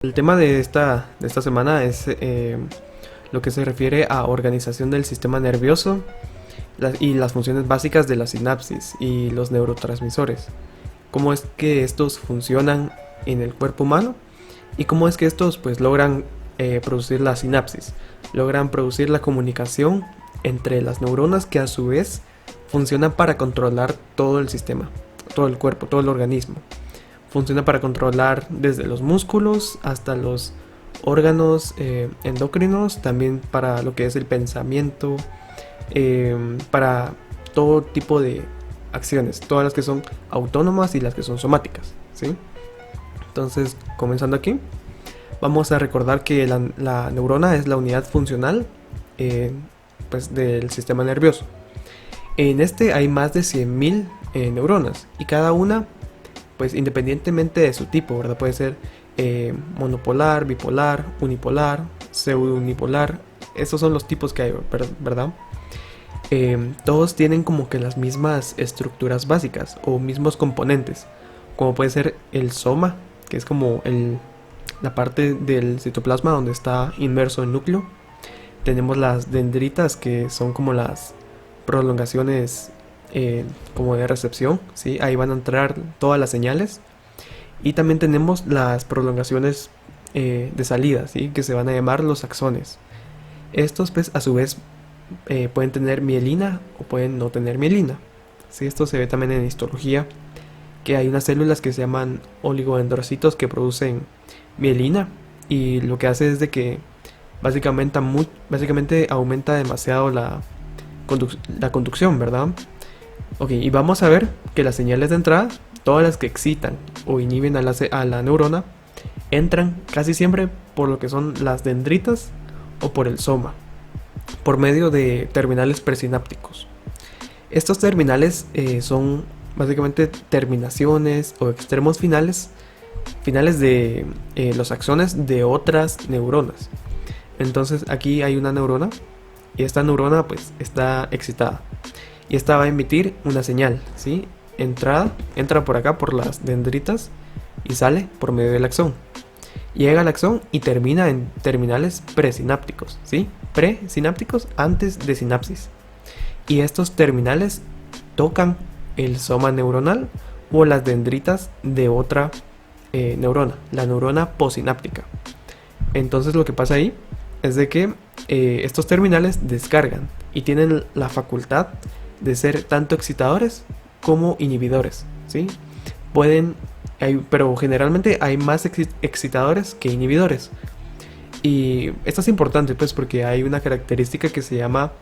El tema de esta semana es lo que se refiere a organización del sistema nervioso y las funciones básicas de la sinapsis y los neurotransmisores. Cómo es que estos funcionan en el cuerpo humano y cómo es que estos pues logran producir la sinapsis, logran producir la comunicación entre las neuronas que a su vez funcionan para controlar todo el sistema, todo el cuerpo, todo el organismo. Funciona para controlar desde los músculos hasta los órganos endocrinos, también para lo que es el pensamiento, para todo tipo de acciones, todas las que son autónomas y las que son somáticas, ¿sí? Entonces, comenzando aquí, vamos a recordar que la neurona es la unidad funcional pues, del sistema nervioso. En este hay más de 100.000 neuronas y cada una pues independientemente de su tipo, ¿verdad? Puede ser monopolar, bipolar, unipolar, pseudo-unipolar. Estos son los tipos que hay, ¿verdad? Todos tienen como que las mismas estructuras básicas o mismos componentes, como puede ser el soma, que es como la parte del citoplasma donde está inmerso el núcleo. Tenemos las dendritas, que son como las prolongaciones como de recepción, ¿sí? Ahí van a entrar todas las señales. Y también tenemos las prolongaciones de salida, ¿sí? Que se van a llamar los axones. Estos pues a su vez pueden tener mielina o pueden no tener mielina, ¿sí? Esto se ve también en histología, que hay unas células que se llaman oligodendrocitos que producen mielina, y lo que hace es de que básicamente aumenta demasiado la conducción, ¿verdad? Ok, y vamos a ver que las señales de entrada, todas las que excitan o inhiben a la neurona, entran casi siempre por lo que son las dendritas o por el soma, por medio de terminales presinápticos. Estos terminales son básicamente terminaciones o extremos finales de los axones de otras neuronas. Entonces aquí hay una neurona y esta neurona pues está excitada. Y esta va a emitir una señal, ¿sí? Entra por acá por las dendritas y sale por medio del axón. Llega al axón y termina en terminales presinápticos, ¿sí? Presinápticos antes de sinapsis. Y estos terminales tocan el soma neuronal o las dendritas de otra neurona, la neurona posináptica. Entonces lo que pasa ahí es de que estos terminales descargan y tienen la facultad de ser tanto excitadores como inhibidores, ¿sí? Pero generalmente hay más excitadores que inhibidores. Y esto es importante pues porque hay una característica que se llama,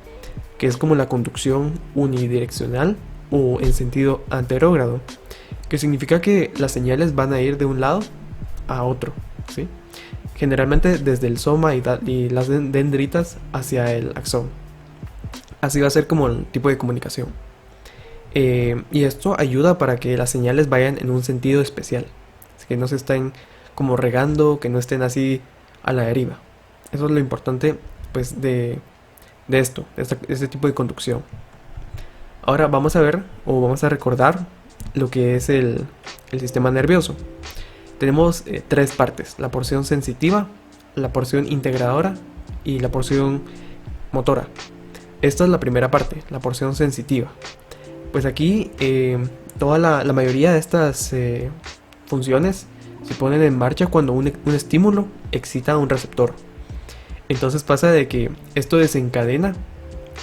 que es como la conducción unidireccional o en sentido anterógrado, que significa que las señales van a ir de un lado a otro, ¿sí? Generalmente desde el soma y las dendritas hacia el axón. Así va a ser como el tipo de comunicación. Y esto ayuda para que las señales vayan en un sentido especial. Así que no se estén como regando, que no estén así a la deriva. Eso es lo importante pues de este tipo de conducción. Ahora vamos a ver o vamos a recordar lo que es el sistema nervioso. Tenemos tres partes: la porción sensitiva, la porción integradora y la porción motora. Esta es la primera parte, la porción sensitiva. Pues aquí toda la mayoría de estas funciones se ponen en marcha cuando un estímulo excita a un receptor. Entonces pasa de que esto desencadena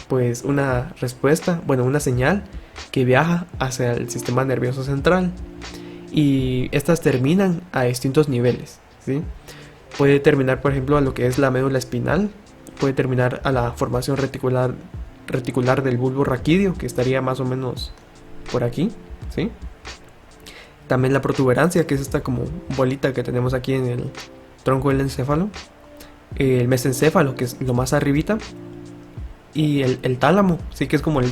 pues una respuesta, una señal que viaja hacia el sistema nervioso central, y estas terminan a distintos niveles, ¿sí? Puede terminar, por ejemplo, a lo que es la médula espinal, puede terminar a la formación reticular del bulbo raquídeo, que estaría más o menos por aquí, ¿sí? También la protuberancia, que es esta como bolita que tenemos aquí en el tronco del encéfalo, el mesencéfalo, que es lo más arribita, y el tálamo, sí, que es como el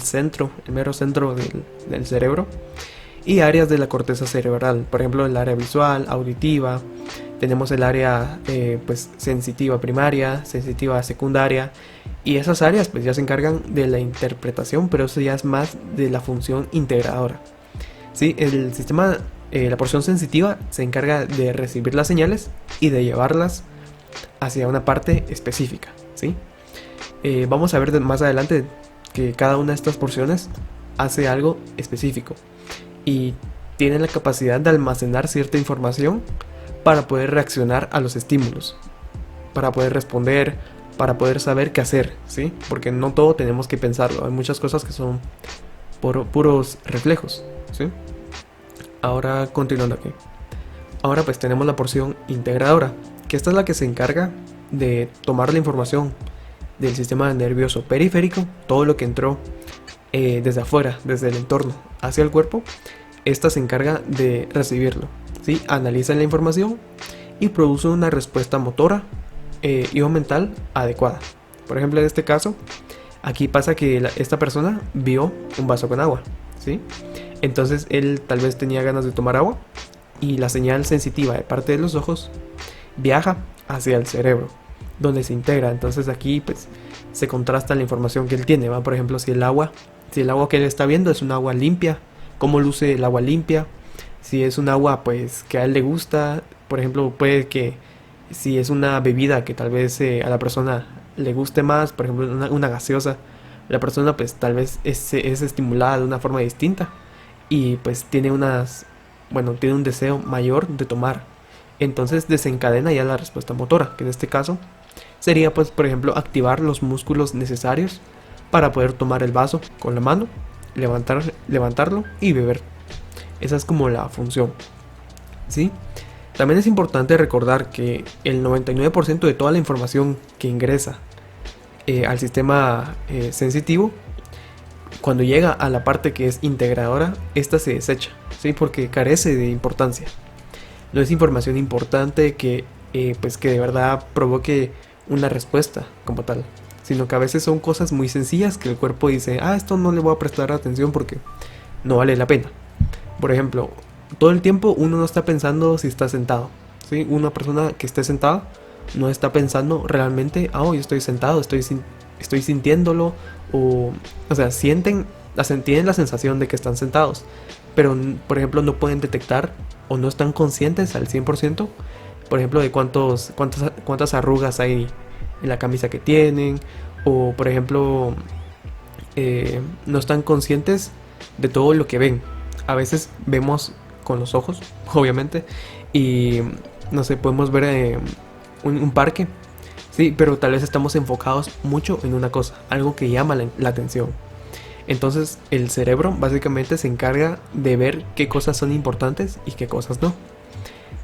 mero centro del cerebro, y áreas de la corteza cerebral, por ejemplo el área visual, auditiva. Tenemos el área pues sensitiva primaria, sensitiva secundaria, y esas áreas pues ya se encargan de la interpretación, pero eso ya es más de la función integradora, ¿sí? El sistema La porción sensitiva se encarga de recibir las señales y de llevarlas hacia una parte específica, ¿sí? Vamos a ver más adelante que cada una de estas porciones hace algo específico y tiene la capacidad de almacenar cierta información para poder reaccionar a los estímulos, para poder responder, para poder saber qué hacer, ¿sí? Porque no todo tenemos que pensarlo, hay muchas cosas que son puros reflejos, ¿sí? Ahora continuando aquí. Ahora pues tenemos la porción integradora, que esta es la que se encarga de tomar la información del sistema nervioso periférico, todo lo que entró desde afuera, desde el entorno hacia el cuerpo. Esta se encarga de recibirlo, ¿sí? Analiza la información y produce una respuesta motora y o mental adecuada. Por ejemplo, en este caso, aquí pasa que esta persona vio un vaso con agua, ¿sí? Entonces él tal vez tenía ganas de tomar agua y la señal sensitiva de parte de los ojos viaja hacia el cerebro, donde se integra. Entonces aquí pues se contrasta la información que él tiene, ¿va? Por ejemplo, si el agua que él está viendo es un agua limpia, cómo luce el agua limpia. Si es un agua pues que a él le gusta, por ejemplo, puede que si es una bebida que tal vez a la persona le guste más, por ejemplo una gaseosa, la persona pues tal vez es estimulada de una forma distinta y pues tiene tiene un deseo mayor de tomar. Entonces desencadena ya la respuesta motora, que en este caso sería pues por ejemplo activar los músculos necesarios para poder tomar el vaso con la mano, levantarlo y beber. Esa es como la función, ¿sí? También es importante recordar que el 99% de toda la información que ingresa al sistema sensitivo, cuando llega a la parte que es integradora, esta se desecha, ¿sí? Porque carece de importancia. No es información importante que de verdad provoque una respuesta como tal, sino que a veces son cosas muy sencillas que el cuerpo dice, esto no le voy a prestar atención porque no vale la pena. Por ejemplo, todo el tiempo uno no está pensando si está sentado, ¿sí? Una persona que esté sentada no está pensando realmente, yo estoy sentado, estoy sintiéndolo, o sea, tienen la sensación de que están sentados, pero por ejemplo no pueden detectar o no están conscientes al 100%, por ejemplo, de cuántas arrugas hay en la camisa que tienen, o por ejemplo no están conscientes de todo lo que ven. A veces vemos con los ojos, obviamente, y no sé, podemos ver un parque, sí, pero tal vez estamos enfocados mucho en una cosa, algo que llama la atención. Entonces el cerebro básicamente se encarga de ver qué cosas son importantes y qué cosas no.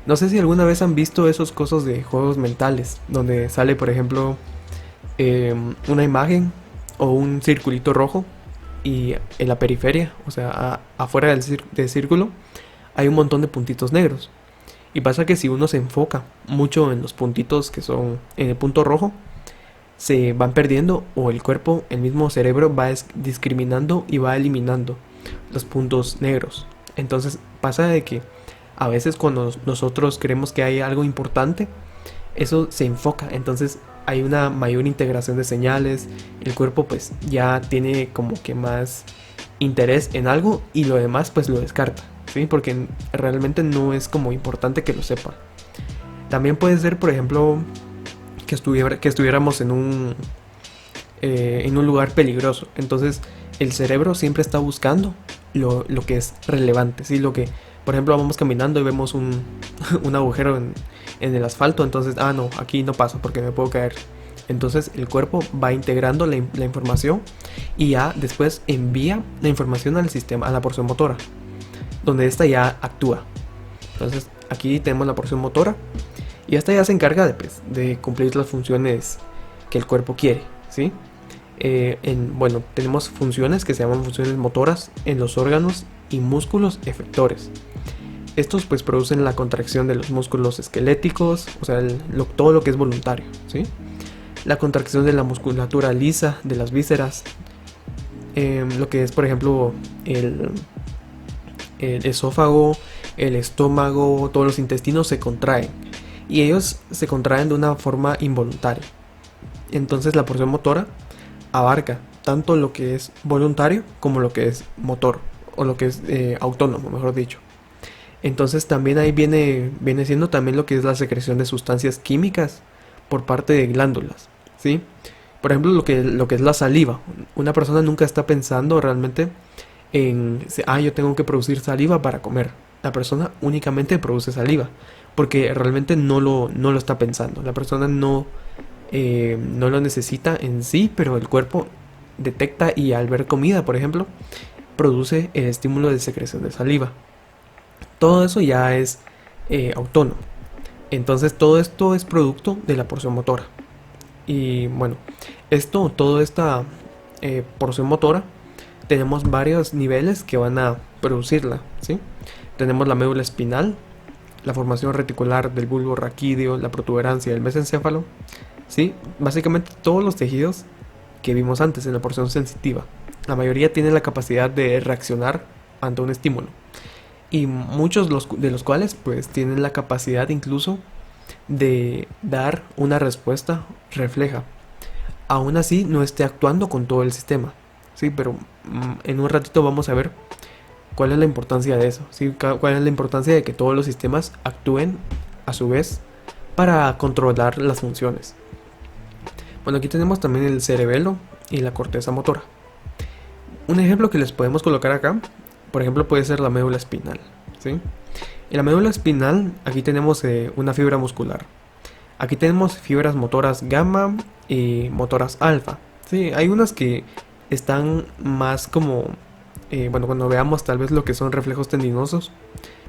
No sé si alguna vez han visto esos cosas de juegos mentales, donde sale por ejemplo una imagen o un circulito rojo y en la periferia, o sea, afuera del círculo, hay un montón de puntitos negros. Y pasa que si uno se enfoca mucho en los puntitos que son en el punto rojo, se van perdiendo, o el cuerpo, el mismo cerebro va discriminando y va eliminando los puntos negros. Entonces pasa de que a veces cuando nosotros creemos que hay algo importante, eso se enfoca, entonces hay una mayor integración de señales, el cuerpo pues ya tiene como que más interés en algo y lo demás pues lo descarta, ¿sí? Porque realmente no es como importante que lo sepa. También puede ser, por ejemplo, que estuviéramos en un lugar peligroso. Entonces el cerebro siempre está buscando lo que es relevante, ¿sí? Lo que, por ejemplo, vamos caminando y vemos un agujero en el asfalto, entonces, no, aquí no paso porque me puedo caer. Entonces el cuerpo va integrando la información y ya después envía la información al sistema, a la porción motora, donde esta ya actúa. Entonces aquí tenemos la porción motora y esta ya se encarga de cumplir las funciones que el cuerpo quiere, ¿sí? Tenemos funciones que se llaman funciones motoras en los órganos y músculos efectores. Estos pues producen la contracción de los músculos esqueléticos, o sea, todo lo que es voluntario, ¿sí? La contracción de la musculatura lisa, de las vísceras, lo que es por ejemplo el esófago, el estómago, todos los intestinos se contraen y ellos se contraen de una forma involuntaria. Entonces la porción motora abarca tanto lo que es voluntario como lo que es motor, o lo que es autónomo, mejor dicho. Entonces también ahí viene siendo también lo que es la secreción de sustancias químicas por parte de glándulas, ¿sí? Por ejemplo, lo que es la saliva. Una persona nunca está pensando realmente en, yo tengo que producir saliva para comer. La persona únicamente produce saliva, porque realmente no lo está pensando. La persona no lo necesita en sí, pero el cuerpo detecta y al ver comida, por ejemplo, produce el estímulo de secreción de saliva. Todo eso ya es autónomo. Entonces todo esto es producto de la porción motora. Y bueno, toda esta porción motora, tenemos varios niveles que van a producirla, ¿sí? Tenemos la médula espinal, la formación reticular del bulbo raquídeo, la protuberancia del mesencéfalo, ¿sí? Básicamente todos los tejidos que vimos antes en la porción sensitiva. La mayoría tienen la capacidad de reaccionar ante un estímulo. Y muchos de los cuales pues tienen la capacidad incluso de dar una respuesta refleja. Aún así no esté actuando con todo el sistema. Sí, pero en un ratito vamos a ver cuál es la importancia de eso. ¿Sí? Cuál es la importancia de que todos los sistemas actúen a su vez para controlar las funciones. Bueno, aquí tenemos también el cerebelo y la corteza motora. Un ejemplo que les podemos colocar acá, por ejemplo, puede ser la médula espinal, ¿sí? En la médula espinal, aquí tenemos una fibra muscular. Aquí tenemos fibras motoras gamma y motoras alfa. Sí, hay unas que están más como, bueno, cuando veamos tal vez lo que son reflejos tendinosos,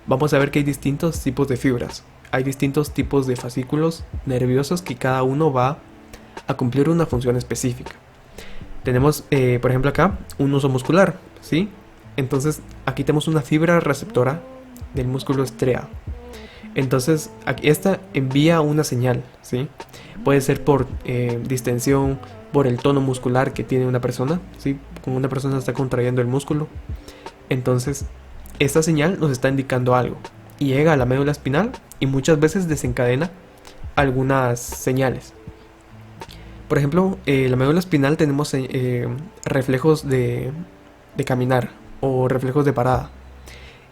vamos a ver que hay distintos tipos de fibras. Hay distintos tipos de fascículos nerviosos que cada uno va a cumplir una función específica. Tenemos, por ejemplo acá, un uso muscular, ¿sí? Entonces aquí tenemos una fibra receptora del músculo estriado. Entonces aquí esta envía una señal, ¿sí? Puede ser por distensión, por el tono muscular que tiene una persona, ¿sí? Como una persona está contrayendo el músculo. Entonces esta señal nos está indicando algo y llega a la médula espinal y muchas veces desencadena algunas señales. Por ejemplo, la médula espinal tenemos reflejos de caminar o reflejos de parada.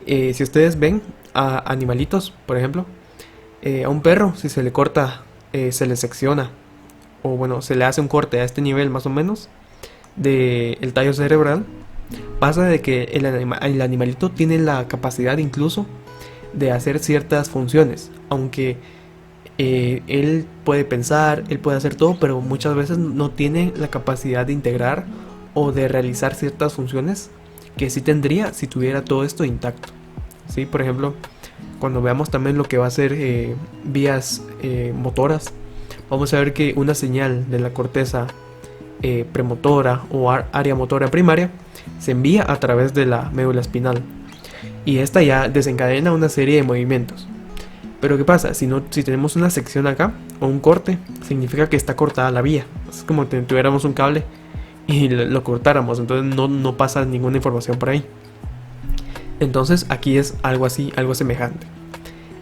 Si ustedes ven a animalitos, por ejemplo, a un perro, si se le corta, se le secciona, o bueno, se le hace un corte a este nivel más o menos del tallo cerebral, pasa de que el animalito tiene la capacidad incluso de hacer ciertas funciones, aunque él puede pensar, él puede hacer todo, pero muchas veces no tiene la capacidad de integrar o de realizar ciertas funciones que sí tendría si tuviera todo esto intacto. ¿Sí? Por ejemplo, cuando veamos también lo que va a ser vías motoras, vamos a ver que una señal de la corteza premotora o área motora primaria se envía a través de la médula espinal y esta ya desencadena una serie de movimientos. Pero ¿qué pasa? Si tenemos una sección acá o un corte, significa que está cortada la vía. Es como si tuviéramos un cable y lo cortáramos, entonces no pasa ninguna información por ahí. Entonces aquí es algo así, algo semejante.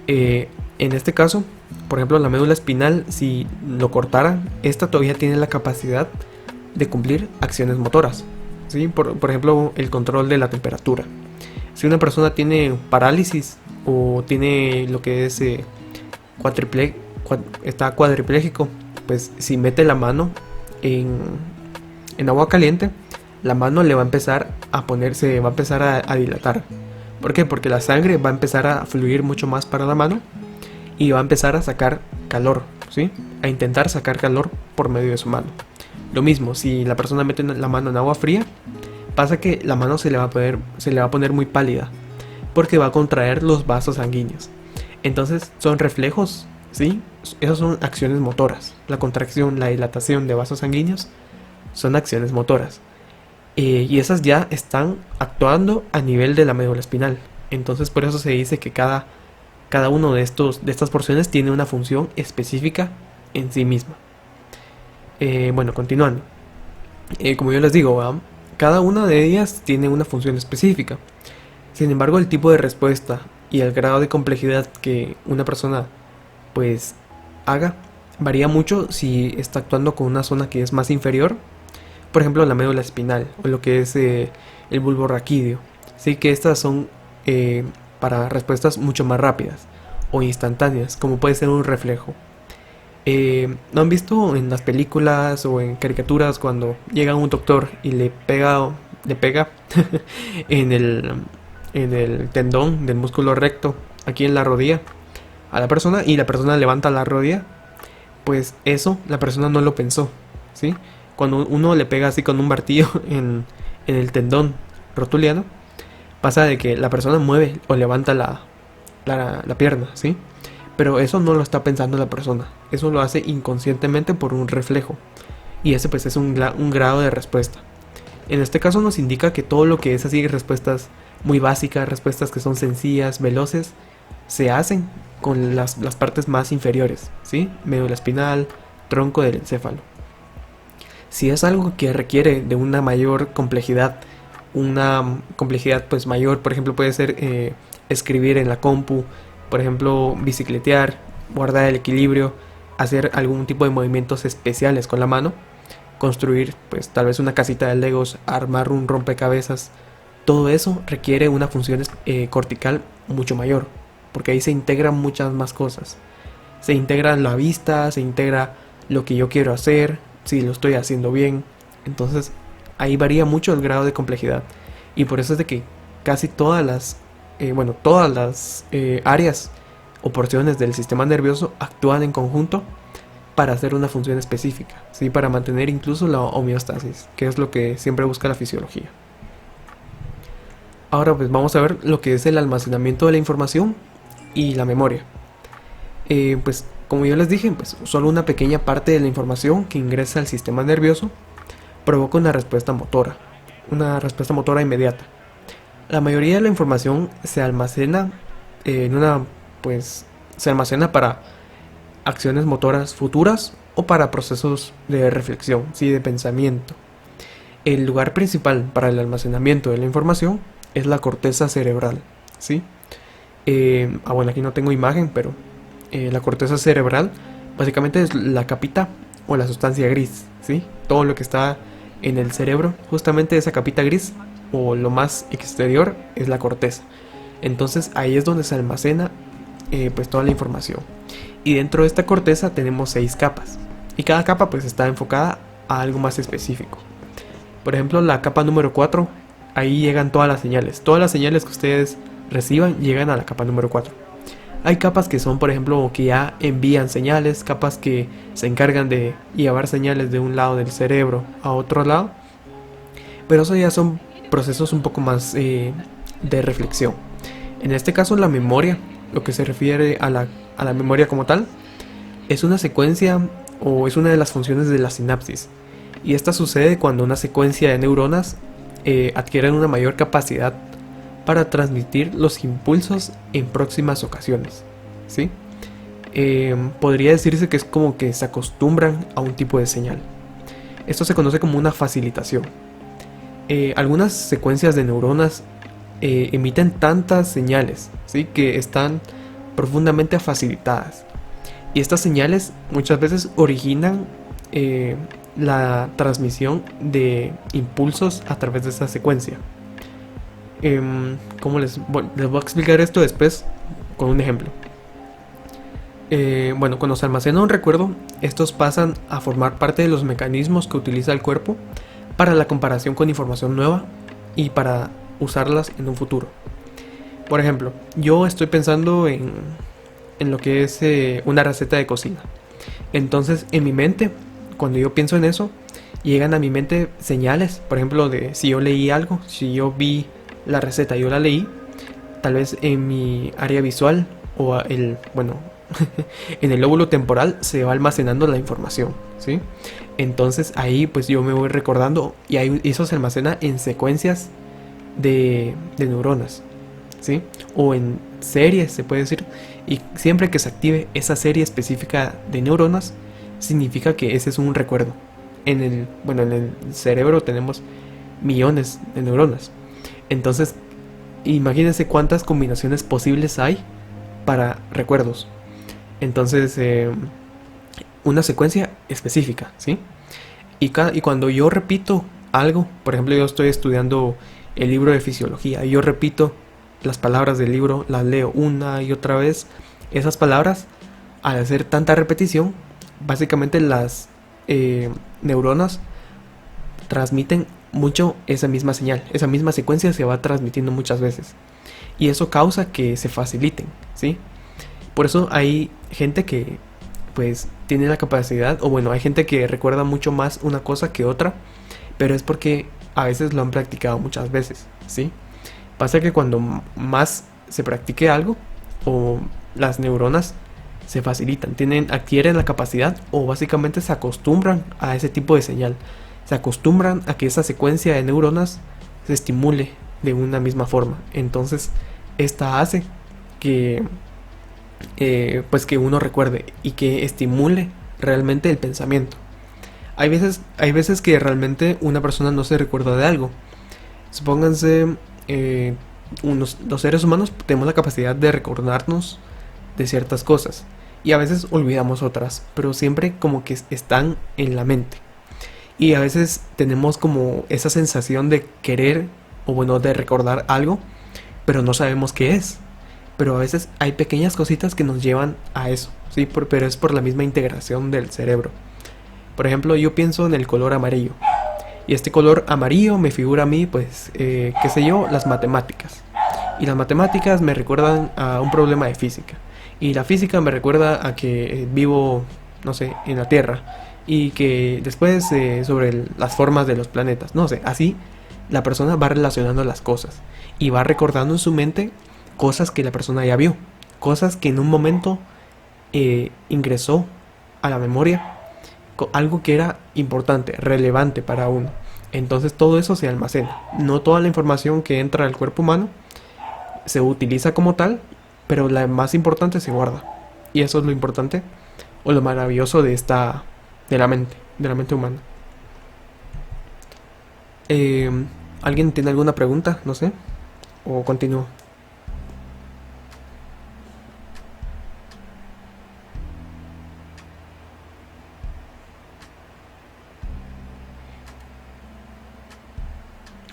En este caso, por ejemplo, la médula espinal, si lo cortaran, esta todavía tiene la capacidad de cumplir acciones motoras, ¿sí? Por ejemplo, el control de la temperatura. Si una persona tiene parálisis o tiene lo que es está cuadripléjico, pues si mete la mano en agua caliente, la mano le va a empezar a ponerse, va a empezar a dilatar. ¿Por qué? Porque la sangre va a empezar a fluir mucho más para la mano y va a empezar a sacar calor, ¿sí? A intentar sacar calor por medio de su mano. Lo mismo, si la persona mete la mano en agua fría, pasa que la mano se le va a poner muy pálida, porque va a contraer los vasos sanguíneos. Entonces son reflejos, ¿sí? Esas son acciones motoras. La contracción, la dilatación de vasos sanguíneos son acciones motoras. Y esas ya están actuando a nivel de la médula espinal. Entonces por eso se dice que cada uno de estas porciones tiene una función específica en sí misma. Bueno, continuando. Como yo les digo, ¿verdad? Cada una de ellas tiene una función específica. Sin embargo, el tipo de respuesta y el grado de complejidad que una persona pues haga varía mucho si está actuando con una zona que es más inferior, por ejemplo la médula espinal o lo que es el bulbo raquídeo. Sí que estas son para respuestas mucho más rápidas o instantáneas, como puede ser un reflejo. ¿No han visto en las películas o en caricaturas cuando llega un doctor y le pega en el tendón del músculo recto, aquí en la rodilla, a la persona, y la persona levanta la rodilla? Pues eso la persona no lo pensó, ¿sí? Cuando uno le pega así con un martillo en el tendón rotuliano, pasa de que la persona mueve o levanta la pierna, ¿sí? Pero eso no lo está pensando la persona, eso lo hace inconscientemente por un reflejo, y ese pues es un grado de respuesta. En este caso nos indica que todo lo que es así, respuestas muy básicas, respuestas que son sencillas, veloces, se hacen con las partes más inferiores, ¿sí? Médula espinal, tronco del encéfalo. Si es algo que requiere de una mayor complejidad, una complejidad pues mayor, por ejemplo puede ser escribir en la compu, por ejemplo bicicletear, guardar el equilibrio, hacer algún tipo de movimientos especiales con la mano, construir pues tal vez una casita de Legos, armar un rompecabezas, todo eso requiere una función cortical mucho mayor, porque ahí se integran muchas más cosas. Se integra la vista, se integra lo que yo quiero hacer, si lo estoy haciendo bien. Entonces ahí varía mucho el grado de complejidad. Y por eso es de que casi todas las áreas o porciones del sistema nervioso actúan en conjunto para hacer una función específica, ¿sí? Para mantener incluso la homeostasis, que es lo que siempre busca la fisiología. Ahora pues vamos a ver lo que es el almacenamiento de la información y la memoria. Pues como yo les dije, pues solo una pequeña parte de la información que ingresa al sistema nervioso provoca una respuesta motora inmediata. La mayoría de la información se almacena se almacena para acciones motoras futuras o para procesos de reflexión, ¿sí? De pensamiento. El lugar principal para el almacenamiento de la información es la corteza cerebral, ¿sí? Bueno, aquí no tengo imagen, pero la corteza cerebral básicamente es la capita o la sustancia gris, ¿sí? Todo lo que está en el cerebro, justamente esa capita gris o lo más exterior es la corteza. Entonces ahí es donde se almacena pues toda la información. Y dentro de esta corteza tenemos 6 capas. Y cada capa pues está enfocada a algo más específico. Por ejemplo, la capa número 4, ahí llegan todas las señales. Todas las señales que ustedes reciban llegan a la capa número 4. Hay capas que son, por ejemplo, que ya envían señales, capas que se encargan de llevar señales de un lado del cerebro a otro lado. Pero eso ya son procesos un poco más de reflexión. En este caso la memoria, lo que se refiere a la memoria como tal, es una secuencia o es una de las funciones de la sinapsis. Y esta sucede cuando una secuencia de neuronas adquieren una mayor capacidad para transmitir los impulsos en próximas ocasiones, ¿sí? Podría decirse que es como que se acostumbran a un tipo de señal. Esto se conoce como una facilitación. Algunas secuencias de neuronas emiten tantas señales, ¿sí? Que están profundamente facilitadas. Y estas señales muchas veces originan la transmisión de impulsos a través de esta secuencia. ¿Cómo les voy a explicar esto después con un ejemplo? Cuando se almacena un recuerdo, estos pasan a formar parte de los mecanismos que utiliza el cuerpo para la comparación con información nueva y para usarlas en un futuro. Por ejemplo, yo estoy pensando en lo que es una receta de cocina. Entonces, en mi mente, cuando yo pienso en eso, llegan a mi mente señales, por ejemplo, de si yo leí algo, si yo vi la receta, yo la leí, tal vez en mi área visual o en el lóbulo temporal se va almacenando la información, ¿sí? Entonces ahí pues yo me voy recordando y ahí eso se almacena en secuencias de neuronas, ¿sí? O en series, se puede decir. Y siempre que se active esa serie específica de neuronas, significa que ese es un recuerdo. En el cerebro tenemos millones de neuronas. Entonces, imagínense cuántas combinaciones posibles hay para recuerdos. Entonces, una secuencia específica, ¿sí? Y cuando yo repito algo, por ejemplo, yo estoy estudiando el libro de fisiología y yo repito las palabras del libro, las leo una y otra vez. Esas palabras, al hacer tanta repetición, básicamente las neuronas transmiten mucho esa misma señal. Esa misma secuencia se va transmitiendo muchas veces. Y eso causa que se faciliten, ¿sí? Por eso hay gente que pues tiene la capacidad, o bueno, hay gente que recuerda mucho más una cosa que otra, pero es porque a veces lo han practicado muchas veces, ¿sí? Pasa que cuando más se practique algo, o las neuronas se facilitan, adquieren la capacidad o básicamente se acostumbran a ese tipo de señal. Se acostumbran a que esa secuencia de neuronas se estimule de una misma forma. Entonces, esta hace que pues que uno recuerde y que estimule realmente el pensamiento. Hay veces que realmente una persona no se recuerda de algo. Supónganse, los seres humanos tenemos la capacidad de recordarnos de ciertas cosas y a veces olvidamos otras, pero siempre como que están en la mente. Y a veces tenemos como esa sensación de querer o bueno, de recordar algo, pero no sabemos qué es. Pero a veces hay pequeñas cositas que nos llevan a eso, ¿sí? Pero es por la misma integración del cerebro. Por ejemplo, yo pienso en el color amarillo. Y este color amarillo me figura a mí, pues, qué sé yo, las matemáticas. Y las matemáticas me recuerdan a un problema de física. Y la física me recuerda a que vivo, no sé, en la Tierra. Y que después sobre las formas de los planetas. No sé, así la persona va relacionando las cosas. Y va recordando en su mente cosas que la persona ya vio. Cosas que en un momento ingresó a la memoria. Algo que era importante, relevante para uno. Entonces todo eso se almacena. No toda la información que entra al cuerpo humano se utiliza como tal, pero la más importante se guarda. Y eso es lo importante o lo maravilloso de la mente humana. Eh, ¿Alguien tiene alguna pregunta? No sé. ¿O continúo?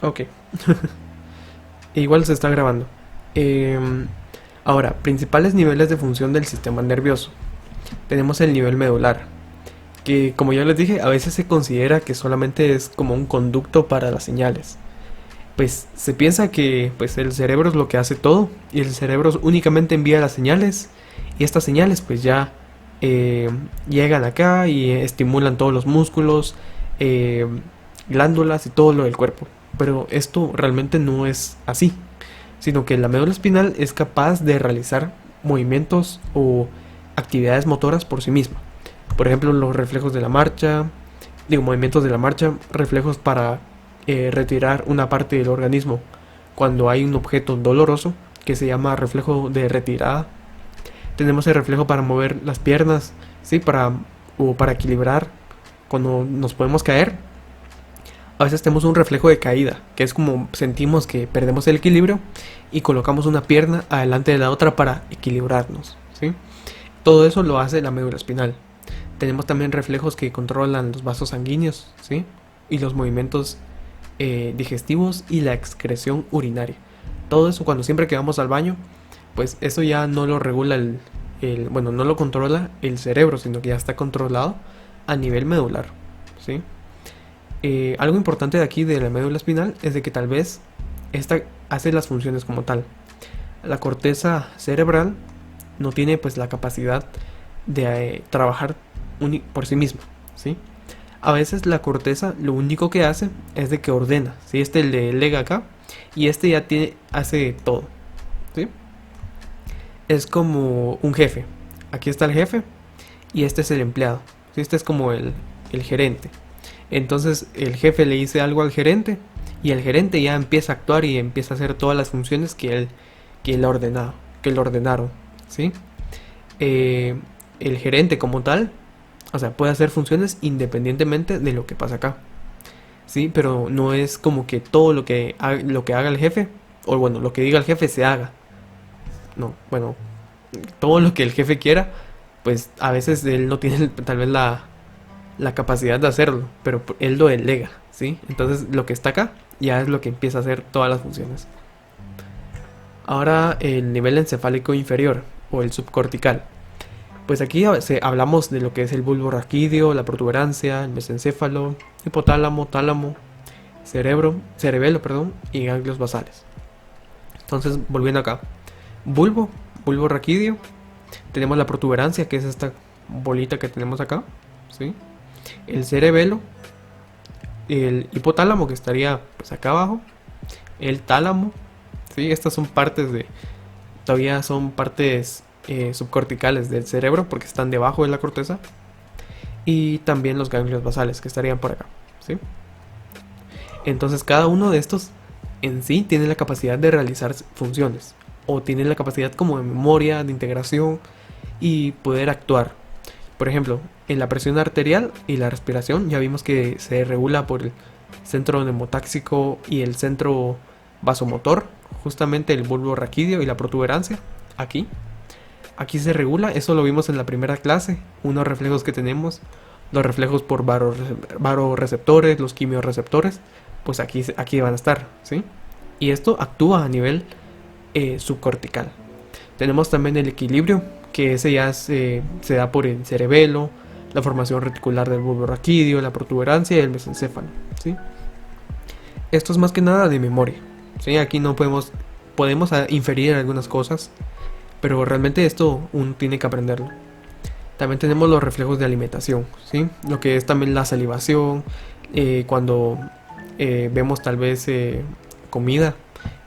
Ok. Igual se está grabando. Em, Ahora, principales niveles de función del sistema nervioso. Tenemos el nivel medular, que como ya les dije, a veces se considera que solamente es como un conducto para las señales. Pues se piensa que pues el cerebro es lo que hace todo y el cerebro únicamente envía las señales y estas señales pues ya llegan acá y estimulan todos los músculos, eh, glándulas y todo lo del cuerpo. Pero esto realmente no es así, sino que la médula espinal es capaz de realizar movimientos o actividades motoras por sí misma. Por ejemplo, los reflejos de la marcha, movimientos de la marcha, reflejos para retirar una parte del organismo cuando hay un objeto doloroso, que se llama reflejo de retirada. Tenemos el reflejo para mover las piernas, ¿sí? O para equilibrar cuando nos podemos caer. A veces tenemos un reflejo de caída, que es como sentimos que perdemos el equilibrio y colocamos una pierna adelante de la otra para equilibrarnos, ¿sí? Todo eso lo hace la médula espinal. Tenemos también reflejos que controlan los vasos sanguíneos, ¿sí? Y los movimientos digestivos y la excreción urinaria. Todo eso cuando siempre que vamos al baño, pues eso ya no lo regula bueno, no lo controla el cerebro, sino que ya está controlado a nivel medular, ¿sí? Algo importante de aquí de la médula espinal es de que tal vez esta hace las funciones como tal. La corteza cerebral no tiene pues la capacidad de trabajar por sí misma, ¿sí? A veces la corteza lo único que hace es de que ordena, ¿sí? Este le delega acá y este ya hace todo, ¿sí? Es como un jefe. Aquí está el jefe y este es el empleado, ¿sí? Este es como el gerente. Entonces el jefe le dice algo al gerente y el gerente ya empieza a actuar y empieza a hacer todas las funciones que él ha ordenado, que le ordenaron, ¿sí? El gerente como tal, o sea, puede hacer funciones independientemente de lo que pasa acá, ¿sí? Pero no es como que todo lo que haga el jefe, o bueno, lo que diga el jefe se haga. No, bueno, todo lo que el jefe quiera, pues a veces él no tiene tal vez la capacidad de hacerlo, pero él lo delega, ¿sí? Entonces lo que está acá ya es lo que empieza a hacer todas las funciones. Ahora el nivel encefálico inferior o el subcortical. Pues aquí hablamos de lo que es el bulbo raquídeo, la protuberancia, el mesencéfalo, hipotálamo, tálamo, cerebelo, perdón, y ganglios basales. Entonces, volviendo acá. Bulbo, bulbo raquídeo. Tenemos la protuberancia, que es esta bolita que tenemos acá, ¿sí? El cerebelo, el hipotálamo, que estaría pues acá abajo, el tálamo, ¿sí? Estas son partes todavía son partes subcorticales del cerebro porque están debajo de la corteza, y también los ganglios basales que estarían por acá, ¿sí? Entonces cada uno de estos en sí tiene la capacidad de realizar funciones, o tiene la capacidad como de memoria, de integración y poder actuar. Por ejemplo, en la presión arterial y la respiración ya vimos que se regula por el centro neumotáxico y el centro vasomotor, justamente el bulbo raquídeo y la protuberancia. Aquí se regula, eso lo vimos en la primera clase, unos reflejos que tenemos, los reflejos por baroreceptores, los quimiorreceptores, pues aquí van a estar, ¿sí? Y esto actúa a nivel subcortical. Tenemos también el equilibrio, que ese ya se da por el cerebelo, la formación reticular del bulbo raquídeo, la protuberancia y el mesencéfalo, ¿sí? Esto es más que nada de memoria, ¿sí? Aquí no podemos inferir algunas cosas, pero realmente esto uno tiene que aprenderlo. También tenemos los reflejos de alimentación, ¿sí? Lo que es también la salivación, cuando vemos tal vez comida.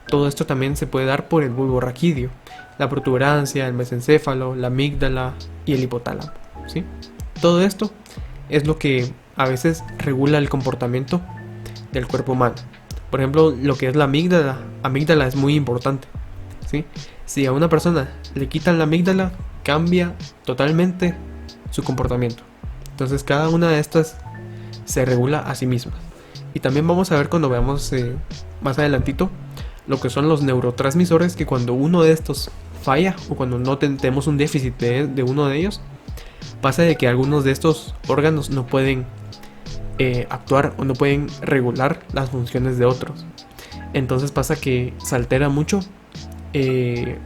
Todo esto también se puede dar por el bulbo raquídeo, la protuberancia, el mesencéfalo, la amígdala y el hipotálamo, ¿sí? Todo esto es lo que a veces regula el comportamiento del cuerpo humano. Por ejemplo, lo que es la amígdala es muy importante, ¿sí? Si a una persona le quitan la amígdala, cambia totalmente su comportamiento. Entonces cada una de estas se regula a sí misma. Y también vamos a ver cuando veamos más adelantito lo que son los neurotransmisores, que cuando uno de estos falla o cuando no tenemos un déficit de uno de ellos, pasa de que algunos de estos órganos no pueden actuar o no pueden regular las funciones de otros. Entonces pasa que se altera mucho el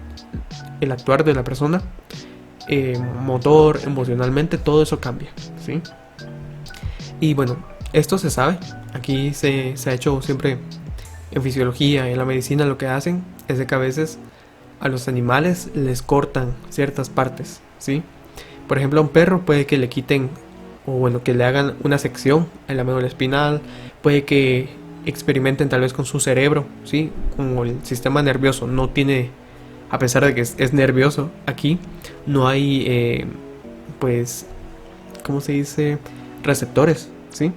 actuar de la persona, motor, emocionalmente, todo eso cambia, ¿sí? Y bueno, esto se sabe, aquí se ha hecho siempre en fisiología, en la medicina. Lo que hacen es de que a veces a los animales les cortan ciertas partes, ¿sí? Por ejemplo, a un perro puede que le quiten, o bueno, que le hagan una sección en la médula espinal, puede que experimenten tal vez con su cerebro, ¿sí? Como el sistema nervioso no tiene, a pesar de que es nervioso, aquí no hay, pues, ¿cómo se dice? Receptores, ¿sí?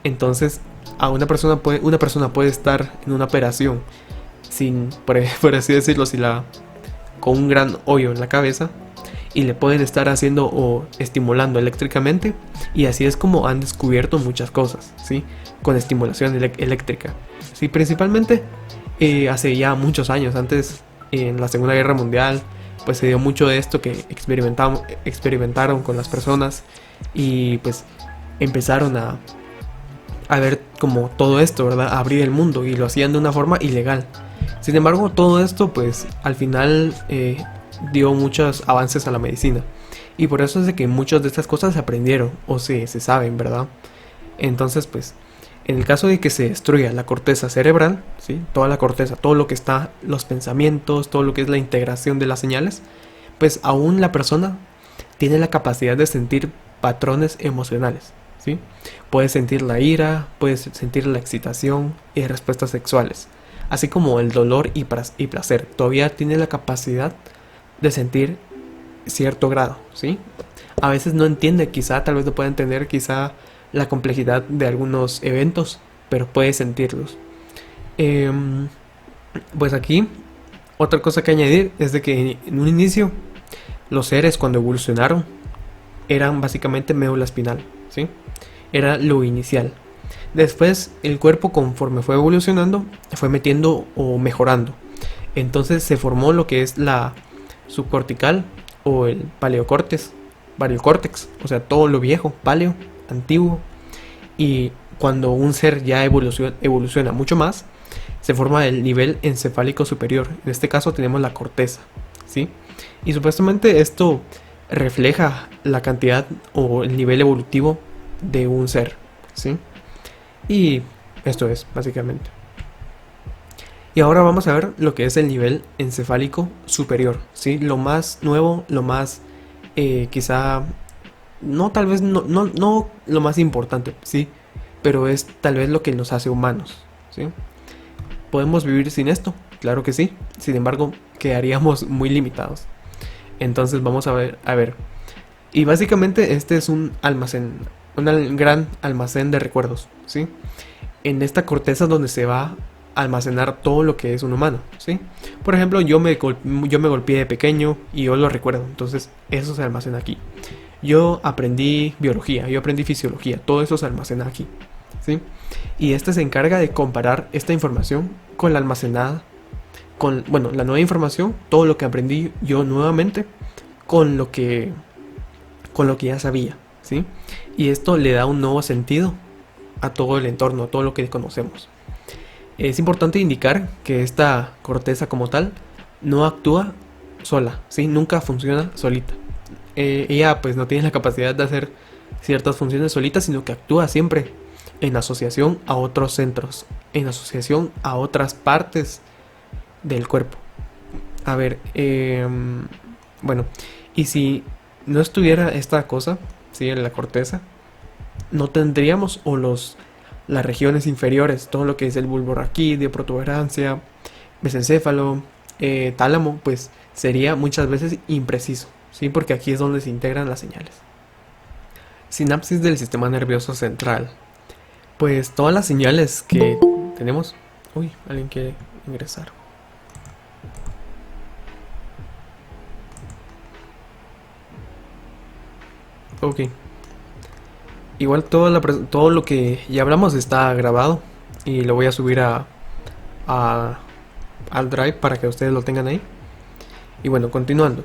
Entonces, una persona puede estar en una operación sin, por así decirlo, con un gran hoyo en la cabeza, y le pueden estar haciendo o estimulando eléctricamente, y así es como han descubierto muchas cosas, ¿sí? Con estimulación eléctrica, ¿sí? Principalmente hace ya muchos años, antes en la Segunda Guerra Mundial, pues se dio mucho de esto que experimentaron con las personas, y pues empezaron a ver como todo esto, ¿verdad? A abrir el mundo, y lo hacían de una forma ilegal. Sin embargo, todo esto pues al final dio muchos avances a la medicina, y por eso es de que muchas de estas cosas se aprendieron o se saben, ¿verdad? Entonces pues en el caso de que se destruya la corteza cerebral, ¿sí? Toda la corteza, todo lo que está, los pensamientos, todo lo que es la integración de las señales, pues aún la persona tiene la capacidad de sentir patrones emocionales, ¿sí? Puedes sentir la ira, puedes sentir la excitación y respuestas sexuales, así como el dolor y placer. Todavía tiene la capacidad de sentir cierto grado, ¿sí? A veces no entiende, quizá, tal vez no pueda entender quizá la complejidad de algunos eventos, pero puede sentirlos. Pues aquí, otra cosa que añadir es de que en un inicio, los seres cuando evolucionaron eran básicamente médula espinal, ¿sí? Era lo inicial. Después el cuerpo, conforme fue evolucionando, fue metiendo o mejorando. Entonces se formó lo que es la subcortical o el paleocórtex, o sea, todo lo viejo, paleo, antiguo. Y cuando un ser ya evoluciona mucho más, se forma el nivel encefálico superior. En este caso tenemos la corteza, ¿sí? Y supuestamente esto refleja la cantidad o el nivel evolutivo de un ser, ¿sí? Y esto es, básicamente. Y ahora vamos a ver lo que es el nivel encefálico superior, ¿sí? Lo más nuevo, lo más, quizá, no tal vez, no lo más importante, ¿sí? Pero es tal vez lo que nos hace humanos, ¿sí? ¿Podemos vivir sin esto? Claro que sí. Sin embargo, quedaríamos muy limitados. Entonces vamos a ver. Y básicamente este es un almacén, un gran almacén de recuerdos, ¿sí? En esta corteza donde se va a almacenar todo lo que es un humano, ¿sí? Por ejemplo, yo me golpeé de pequeño y yo lo recuerdo, entonces eso se almacena aquí. Yo aprendí biología, yo aprendí fisiología, todo eso se almacena aquí, ¿sí? Y este se encarga de comparar esta información con la almacenada, con, bueno, la nueva información, todo lo que aprendí yo nuevamente, con lo que, con lo que ya sabía, ¿sí? Y esto le da un nuevo sentido a todo el entorno, a todo lo que conocemos. Es importante indicar que esta corteza como tal no actúa sola, ¿sí? Nunca funciona solita. Ella pues no tiene la capacidad de hacer ciertas funciones solitas, sino que actúa siempre en asociación a otros centros, en asociación a otras partes del cuerpo. A ver, bueno, y si no estuviera esta cosa, ¿sí? En la corteza, no tendríamos las regiones inferiores, todo lo que es el bulbo raquídeo, protuberancia, mesencéfalo, tálamo, pues sería muchas veces impreciso, ¿sí? Porque aquí es donde se integran las señales. Sinapsis del sistema nervioso central. Pues todas las señales que tenemos... Uy, alguien quiere ingresar. Ok. Igual todo lo que ya hablamos está grabado y lo voy a subir al Drive para que ustedes lo tengan ahí. Y bueno, continuando.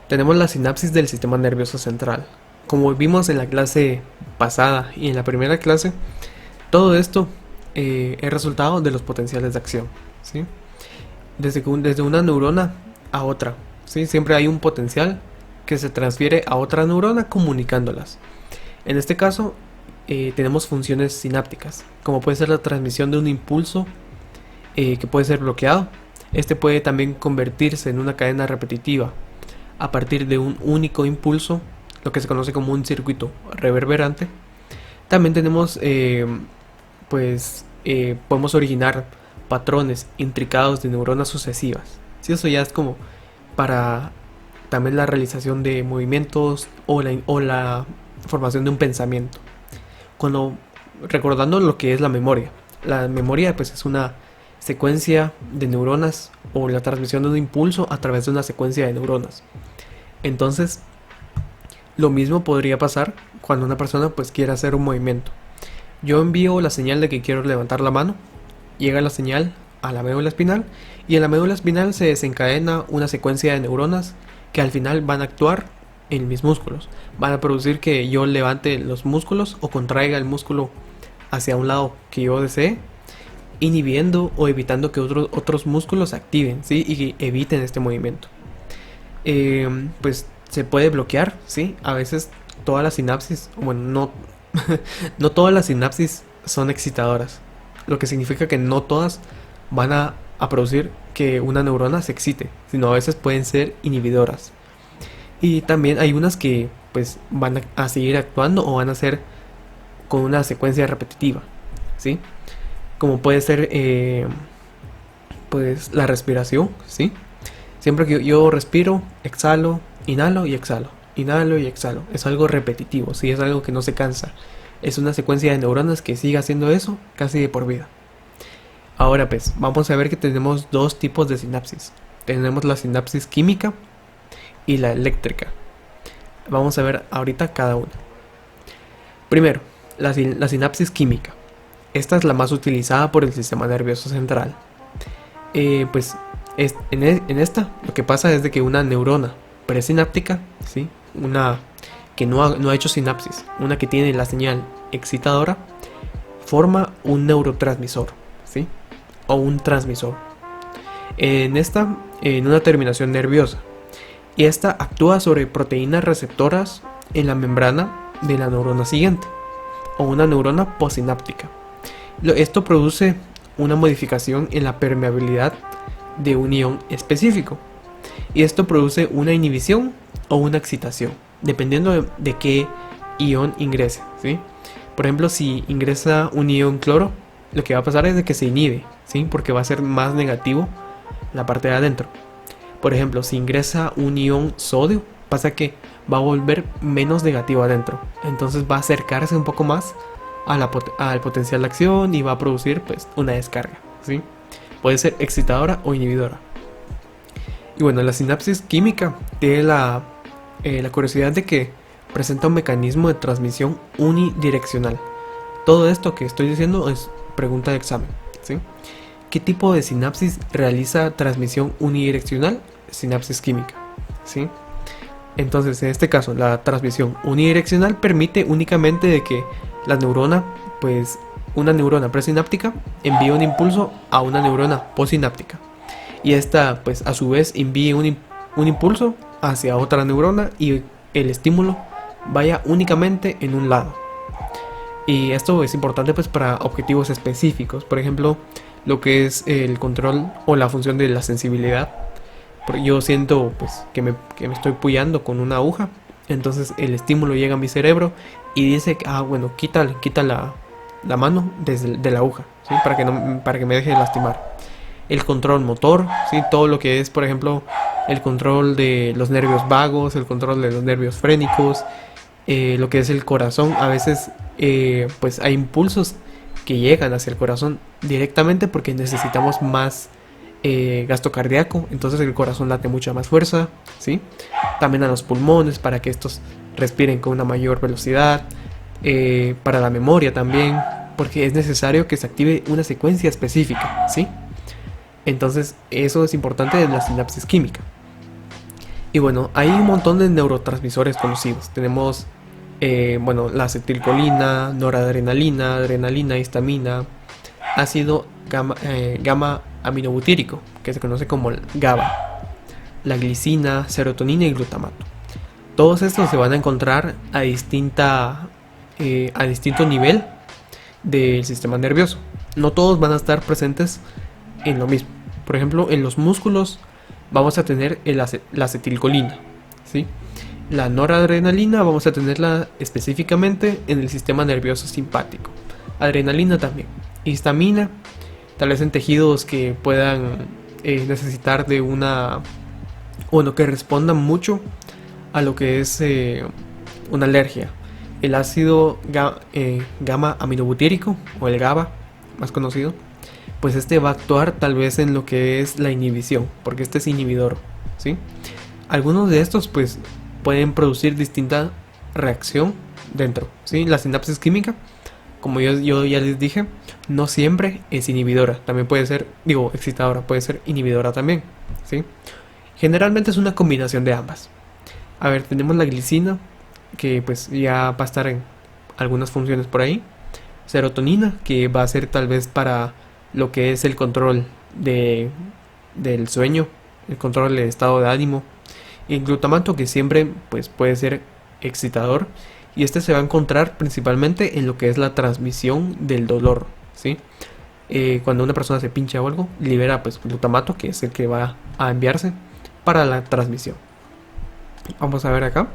Tenemos la sinapsis del sistema nervioso central. Como vimos en la clase pasada y en la primera clase, todo esto es resultado de los potenciales de acción, ¿sí? Desde una neurona a otra, ¿sí? Siempre hay un potencial que se transfiere a otra neurona comunicándolas. En este caso, tenemos funciones sinápticas, como puede ser la transmisión de un impulso que puede ser bloqueado. Este puede también convertirse en una cadena repetitiva a partir de un único impulso, lo que se conoce como un circuito reverberante. También tenemos, podemos originar patrones intricados de neuronas sucesivas. Sí, eso ya es como para también la realización de movimientos o la formación de un pensamiento. Recordando lo que es la memoria. La memoria pues es una secuencia de neuronas o la transmisión de un impulso a través de una secuencia de neuronas. Entonces, lo mismo podría pasar cuando una persona pues quiera hacer un movimiento. Yo envío la señal de que quiero levantar la mano, llega la señal a la médula espinal y en la médula espinal se desencadena una secuencia de neuronas que al final van a actuar en mis músculos. Van a producir que yo levante los músculos o contraiga el músculo hacia un lado que yo desee, inhibiendo o evitando que otros músculos se activen, ¿sí? Y eviten este movimiento. Pues se puede bloquear, ¿sí? A veces todas las sinapsis, bueno, no, no todas las sinapsis son excitadoras, lo que significa que no todas van a producir que una neurona se excite, sino a veces pueden ser inhibidoras. Y también hay unas que pues van a seguir actuando o van a ser con una secuencia repetitiva, ¿sí? Como puede ser pues la respiración, ¿sí? Siempre que yo respiro, exhalo, inhalo y exhalo, inhalo y exhalo. Es algo repetitivo, ¿sí? Es algo que no se cansa. Es una secuencia de neuronas que sigue haciendo eso casi de por vida. Ahora pues, vamos a ver que tenemos dos tipos de sinapsis. Tenemos la sinapsis química y la eléctrica. Vamos a ver ahorita cada una. Primero, la sinapsis química. Esta es la más utilizada por el sistema nervioso central. En esta lo que pasa es de que una neurona presináptica, ¿sí? Una que no ha hecho sinapsis, una que tiene la señal excitadora, forma un neurotransmisor, ¿sí? o un transmisor. En una terminación nerviosa. Y esta actúa sobre proteínas receptoras en la membrana de la neurona siguiente, o una neurona postsináptica. Esto produce una modificación en la permeabilidad de un ion específico. Y esto produce una inhibición o una excitación, dependiendo de qué ion ingrese, ¿sí? Por ejemplo, si ingresa un ion cloro, lo que va a pasar es de que se inhibe, ¿sí? Porque va a ser más negativo la parte de adentro. Por ejemplo, si ingresa un ion sodio, pasa que va a volver menos negativo adentro. Entonces va a acercarse un poco más al potencial de acción y va a producir pues una descarga, ¿sí? Puede ser excitadora o inhibidora. Y bueno, la sinapsis química tiene la curiosidad de que presenta un mecanismo de transmisión unidireccional. Todo esto que estoy diciendo es pregunta de examen, ¿sí? ¿Qué tipo de sinapsis realiza transmisión unidireccional? Sinapsis química, ¿sí? Entonces, en este caso, la transmisión unidireccional permite únicamente de que la neurona, pues una neurona presináptica envíe un impulso a una neurona postsináptica. Y esta, pues a su vez, envíe un impulso hacia otra neurona y el estímulo vaya únicamente en un lado. Y esto es importante pues para objetivos específicos. Por ejemplo, lo que es el control o la función de la sensibilidad. Porque yo siento pues que me estoy puyando con una aguja. Entonces el estímulo llega a mi cerebro y dice, bueno, quita la mano de la aguja, ¿sí? Para que me deje de lastimar. El control motor, ¿sí? Todo lo que es, por ejemplo, el control de los nervios vagos, el control de los nervios frénicos, lo que es el corazón. A veces pues hay impulsos que llegan hacia el corazón directamente porque necesitamos más gasto cardíaco, entonces el corazón late mucha más fuerza, ¿sí? También a los pulmones para que estos respiren con una mayor velocidad, para la memoria también, porque es necesario que se active una secuencia específica, ¿sí? Entonces eso es importante de la sinapsis química. Y bueno, hay un montón de neurotransmisores conocidos. Tenemos la acetilcolina, noradrenalina, adrenalina, histamina, ácido gamma aminobutírico, que se conoce como el GABA, la glicina, serotonina y glutamato. Todos estos se van a encontrar a distinto nivel del sistema nervioso. No todos van a estar presentes en lo mismo. Por ejemplo, en los músculos vamos a tener la acetilcolina, ¿sí? La noradrenalina vamos a tenerla específicamente en el sistema nervioso simpático. Adrenalina también. Histamina, tal vez en tejidos que puedan necesitar de que respondan mucho a lo que es una alergia. El ácido gamma aminobutírico, o el GABA, más conocido, pues este va a actuar tal vez en lo que es la inhibición, porque este es inhibidor, ¿sí? Algunos de estos pues pueden producir distinta reacción dentro, ¿sí? La sinapsis química, como yo ya les dije, no siempre es inhibidora, también puede ser, excitadora, puede ser inhibidora también, ¿sí? Generalmente es una combinación de ambas. A ver, tenemos la glicina, que pues ya va a estar en algunas funciones por ahí. Serotonina, que va a ser tal vez para lo que es el control del sueño, el control del estado de ánimo. Y el glutamato, que siempre pues puede ser excitador, y este se va a encontrar principalmente en lo que es la transmisión del dolor, ¿sí? Cuando una persona se pincha o algo, libera pues glutamato, que es el que va a enviarse para la transmisión. Vamos a ver acá.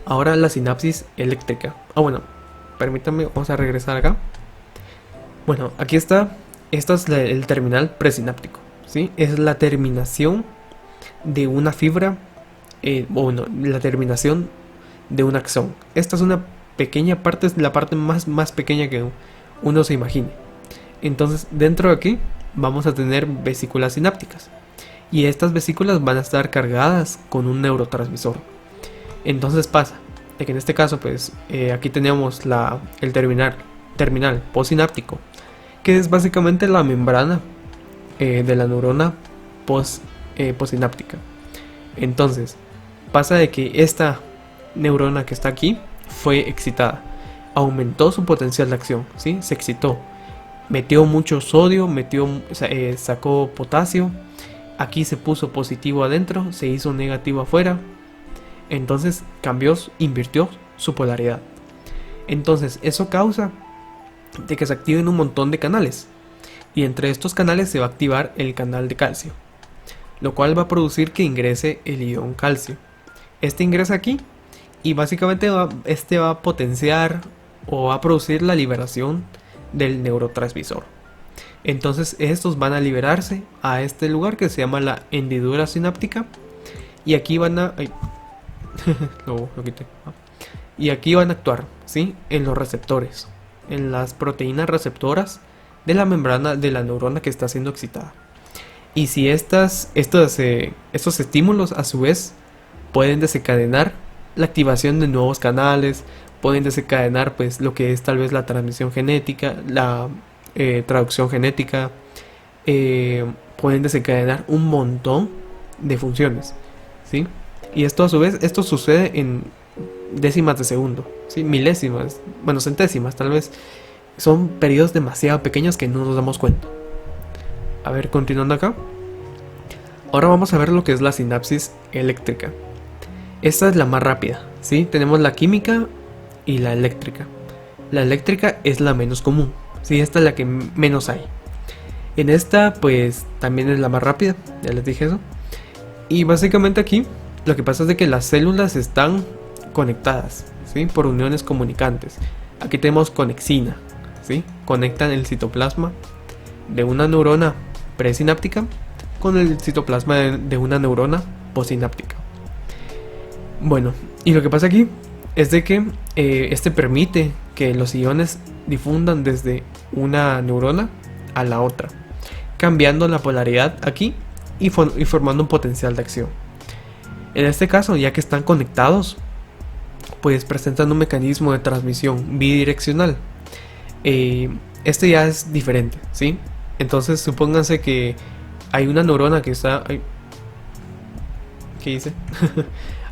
Ahora la sinapsis eléctrica. Permítanme, vamos a regresar acá. Bueno, aquí está. Esto es el terminal presináptico, ¿sí? Es la terminación de una fibra, la terminación de un axón. Esta es una pequeña parte, es la parte más pequeña que uno se imagine. Entonces, dentro de aquí vamos a tener vesículas sinápticas. Y estas vesículas van a estar cargadas con un neurotransmisor. Entonces pasa de que en este caso, pues, aquí tenemos el terminal postsináptico, que es básicamente la membrana de la neurona postsináptica. Entonces, pasa de que esta neurona que está aquí fue excitada, aumentó su potencial de acción, ¿sí? Se excitó. metió mucho sodio, sacó potasio, aquí se puso positivo adentro, se hizo negativo afuera, entonces invirtió su polaridad. Entonces eso causa de que se activen un montón de canales, y entre estos canales se va a activar el canal de calcio, lo cual va a producir que ingrese el ion calcio. Este ingresa aquí y básicamente este va a potenciar o va a producir la liberación del neurotransmisor. Entonces estos van a liberarse a este lugar que se llama la hendidura sináptica, y aquí van a lo quité. Y aquí van a actuar, ¿sí?, en los receptores, en las proteínas receptoras de la membrana de la neurona que está siendo excitada. Y si estos estímulos a su vez pueden desencadenar la activación de nuevos canales, pueden desencadenar pues lo que es tal vez la transmisión genética, la traducción genética, pueden desencadenar un montón de funciones, ¿sí? Y esto a su vez, esto sucede en décimas de segundo, ¿sí? Milésimas, bueno, centésimas tal vez. Son periodos demasiado pequeños que no nos damos cuenta. A ver, continuando acá. Ahora vamos a ver lo que es la sinapsis eléctrica. Esta es la más rápida, ¿sí? Tenemos la química y la eléctrica. La eléctrica es la menos común, ¿sí? Esta es la que menos hay. En esta, pues, también es la más rápida, ya les dije eso. Y básicamente aquí, lo que pasa es de que las células están conectadas, ¿sí?, por uniones comunicantes. Aquí tenemos conexina, ¿sí? Conectan el citoplasma de una neurona presináptica con el citoplasma de una neurona postsináptica. Bueno, y lo que pasa aquí es de que este permite que los iones difundan desde una neurona a la otra, cambiando la polaridad aquí y formando un potencial de acción. En este caso, ya que están conectados, pues presentan un mecanismo de transmisión bidireccional. Este ya es diferente, ¿sí? Entonces supónganse que hay una neurona que está... ¿Qué hice?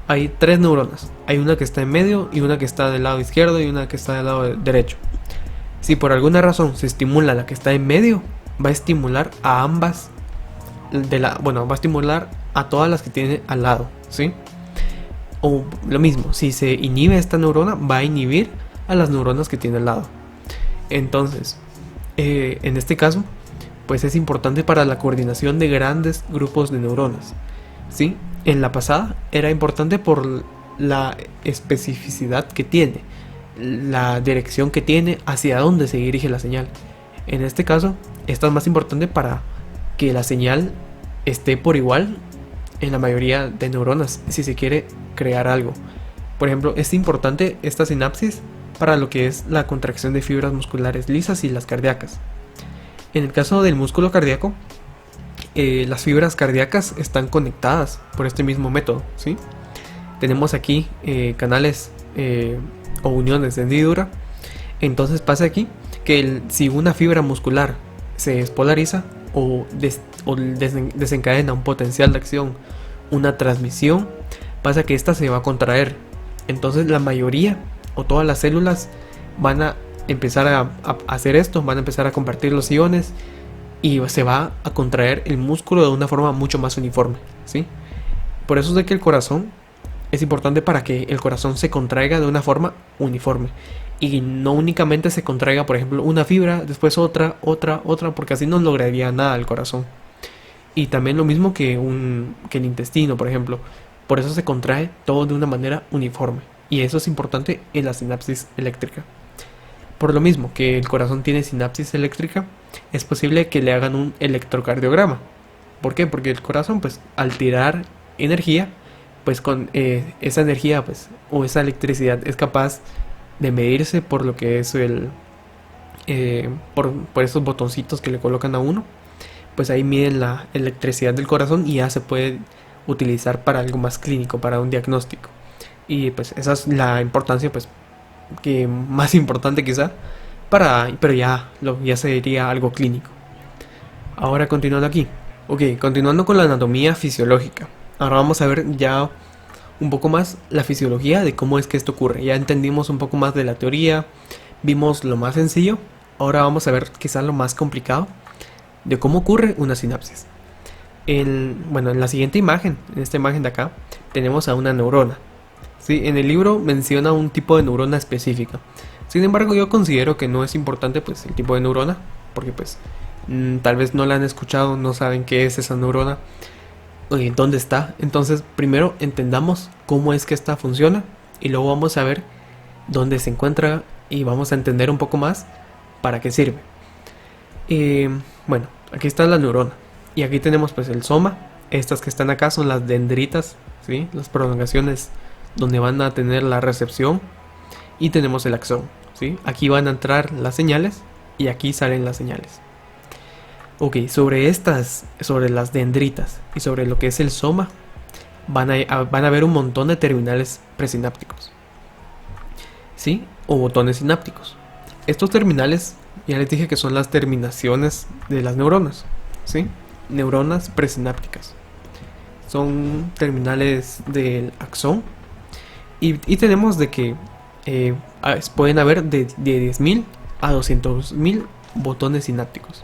Hay tres neuronas. Hay una que está en medio, y una que está del lado izquierdo, y una que está del lado derecho. Si por alguna razón se estimula la que está en medio, va a estimular a ambas. Va a estimular a todas las que tiene al lado, ¿sí? O lo mismo, si se inhibe esta neurona, va a inhibir a las neuronas que tiene al lado. Entonces, en este caso, pues es importante para la coordinación de grandes grupos de neuronas, ¿sí? En la pasada era importante por la especificidad que tiene, la dirección que tiene, hacia dónde se dirige la señal. En este caso, esta es más importante para que la señal esté por igual en la mayoría de neuronas, si se quiere crear algo. Por ejemplo, es importante esta sinapsis para lo que es la contracción de fibras musculares lisas y las cardíacas. En el caso del músculo cardíaco, las fibras cardíacas están conectadas por este mismo método, ¿sí? Tenemos aquí canales o uniones de hendidura. Entonces pasa aquí que si una fibra muscular se despolariza o desencadena un potencial de acción, una transmisión, pasa que esta se va a contraer. Entonces la mayoría o todas las células van a empezar a hacer esto, van a empezar a compartir los iones, y se va a contraer el músculo de una forma mucho más uniforme, ¿sí? Por eso es de que el corazón es importante, para que el corazón se contraiga de una forma uniforme y no únicamente se contraiga, por ejemplo, una fibra, después otra, porque así no lograría nada el corazón. Y también lo mismo que el intestino, por ejemplo. Por eso se contrae todo de una manera uniforme, y eso es importante en la sinapsis eléctrica. Por lo mismo que el corazón tiene sinapsis eléctrica, es posible que le hagan un electrocardiograma. ¿Por qué? Porque el corazón, pues, al tirar energía, pues con esa energía, pues, o esa electricidad es capaz de medirse por lo que es por esos botoncitos que le colocan a uno. Pues ahí miden la electricidad del corazón, y ya se puede utilizar para algo más clínico, para un diagnóstico. Y pues esa es la importancia, pues, que más importante quizá, pero ya sería algo clínico. Ahora continuando aquí. Ok, continuando con la anatomía fisiológica. Ahora vamos a ver ya un poco más la fisiología de cómo es que esto ocurre. Ya entendimos un poco más de la teoría, vimos lo más sencillo, Ahora vamos a ver quizás lo más complicado de cómo ocurre una sinapsis. Bueno, en la siguiente imagen, en esta imagen de acá, tenemos a una neurona. ¿Sí? En el libro menciona un tipo de neurona específica. Sin embargo, yo considero que no es importante pues el tipo de neurona, porque pues tal vez no la han escuchado, no saben qué es esa neurona, dónde está. Entonces, primero entendamos cómo es que esta funciona y luego vamos a ver dónde se encuentra y vamos a entender un poco más para qué sirve. Bueno, aquí está la neurona y aquí tenemos pues el soma. Estas que están acá son las dendritas, ¿sí? Las prolongaciones donde van a tener la recepción, y tenemos el axón, ¿sí? Aquí van a entrar las señales y aquí salen las señales. Ok, sobre las dendritas y sobre lo que es el soma, van a ver un montón de terminales presinápticos, ¿sí? O botones sinápticos. Estos terminales, ya les dije que son las terminaciones de las neuronas, ¿sí? Neuronas presinápticas. Son terminales del axón. Y tenemos de que pueden haber de 10.000 a 200.000 botones sinápticos.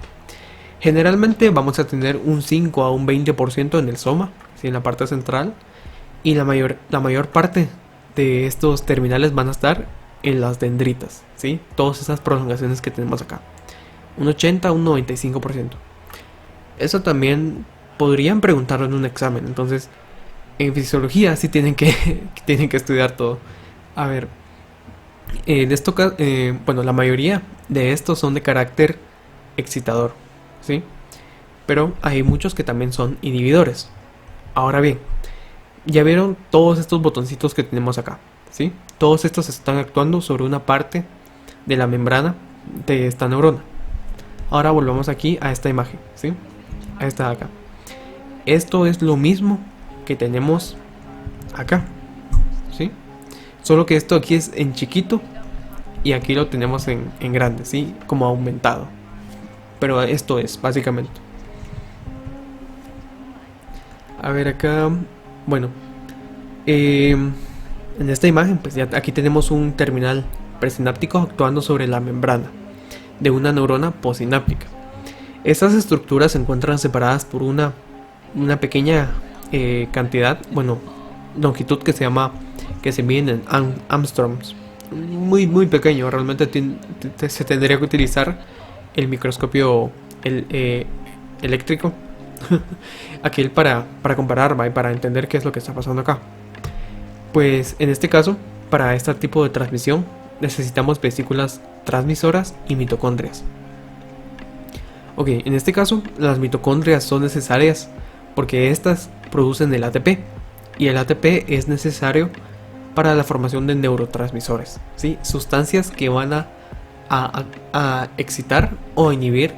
Generalmente vamos a tener un 5 a un 20% en el soma, ¿sí? En la parte central. Y la mayor parte de estos terminales van a estar en las dendritas, ¿sí? Todas esas prolongaciones que tenemos acá. Un 80 a un 95%. Eso también podrían preguntarlo en un examen. Entonces, en fisiología sí tienen tienen que estudiar todo. A ver, bueno, la mayoría de estos son de carácter excitador, ¿sí? Pero hay muchos que también son inhibidores. Ahora bien, ya vieron todos estos botoncitos que tenemos acá, ¿sí? Todos estos están actuando sobre una parte de la membrana de esta neurona. Ahora volvamos aquí a esta imagen, ¿sí? A esta de acá. Esto es lo mismo que tenemos acá, ¿sí? Solo que esto aquí es en chiquito y aquí lo tenemos en grande, ¿sí? Como aumentado. Pero esto es básicamente. A ver acá, bueno, en esta imagen pues ya aquí tenemos un terminal presináptico actuando sobre la membrana de una neurona postsináptica. Estas estructuras se encuentran separadas por una pequeña cantidad, bueno, longitud que se mide en Angstroms. Muy pequeño, realmente se tendría que utilizar el microscopio eléctrico aquel para comparar, ¿va? Y para entender qué es lo que está pasando acá. Pues en este caso, para este tipo de transmisión necesitamos vesículas transmisoras y mitocondrias. Ok, en este caso las mitocondrias son necesarias porque estas producen el ATP y el ATP es necesario para la formación de neurotransmisores, ¿sí? Sustancias que van a excitar o inhibir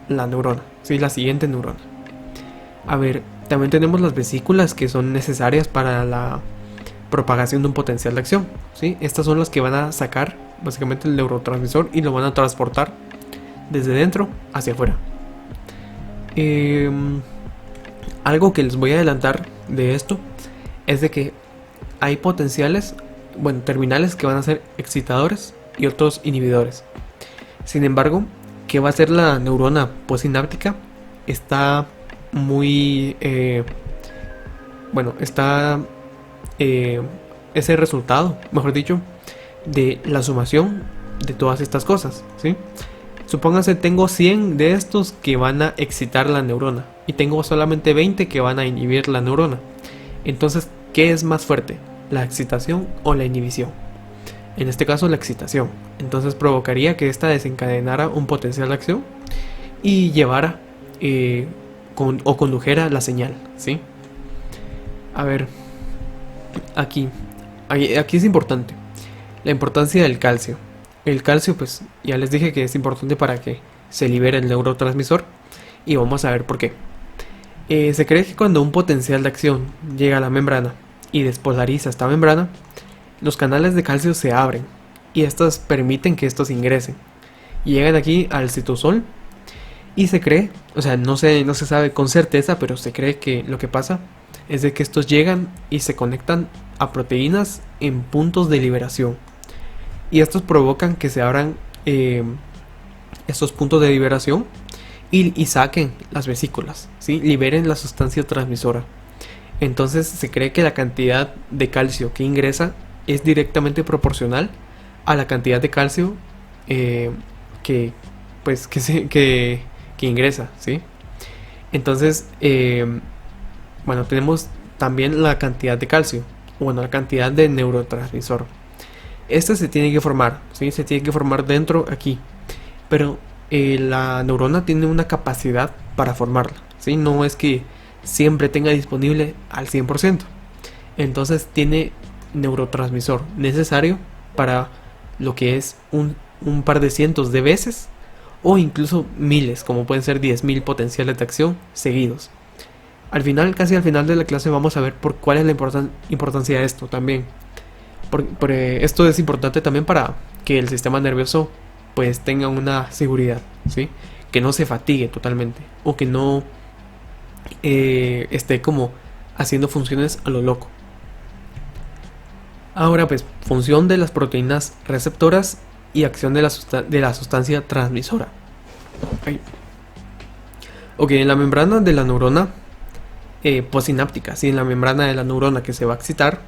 la neurona, ¿sí? La siguiente neurona. A ver, también tenemos las vesículas que son necesarias para la propagación de un potencial de acción, ¿sí? Estas son las que van a sacar básicamente el neurotransmisor y lo van a transportar desde dentro hacia afuera. Algo que les voy a adelantar de esto es de que hay terminales que van a ser excitadores y otros inhibidores. Sin embargo, ¿qué va a ser la neurona postsináptica? Está muy ese resultado, mejor dicho, de la sumación de todas estas cosas, ¿sí? Supóngase tengo 100 de estos que van a excitar la neurona y tengo solamente 20 que van a inhibir la neurona. Entonces, ¿qué es más fuerte? ¿La excitación o la inhibición? En este caso, la excitación. Entonces provocaría que esta desencadenara un potencial de acción y llevara o condujera la señal, ¿sí? A ver, aquí es importante la importancia del calcio. El calcio, pues ya les dije que es importante para que se libere el neurotransmisor y vamos a ver por qué. Se cree que cuando un potencial de acción llega a la membrana y despolariza esta membrana, los canales de calcio se abren y estos permiten que estos ingresen. Llegan aquí al citosol y se cree, o sea, no se sabe con certeza, pero se cree que lo que pasa es de que estos llegan y se conectan a proteínas en puntos de liberación. Y estos provocan que se abran estos puntos de liberación y saquen las vesículas, ¿sí? Liberen la sustancia transmisora. Entonces se cree que la cantidad de calcio que ingresa es directamente proporcional a la cantidad de calcio que, pues, que ingresa, ¿sí? Entonces, bueno, tenemos también la cantidad de calcio, bueno, la cantidad de neurotransmisor. Este se tiene que formar, ¿sí? Se tiene que formar dentro aquí, pero la neurona tiene una capacidad para formarla, ¿sí? No es que siempre tenga disponible al 100%. Entonces tiene neurotransmisor necesario para lo que es un par de cientos de veces o incluso miles, como pueden ser 10.000 potenciales de acción seguidos. Al final, casi al final de la clase vamos a ver por cuál es la importancia de esto también. Esto es importante también para que el sistema nervioso pues tenga una seguridad, ¿sí? Que no se fatigue totalmente o que no esté como haciendo funciones a lo loco. Ahora pues, función de las proteínas receptoras y acción de la sustancia transmisora. Ahí. Ok, en la membrana de la neurona postsináptica, ¿sí? En la membrana de la neurona que se va a excitar,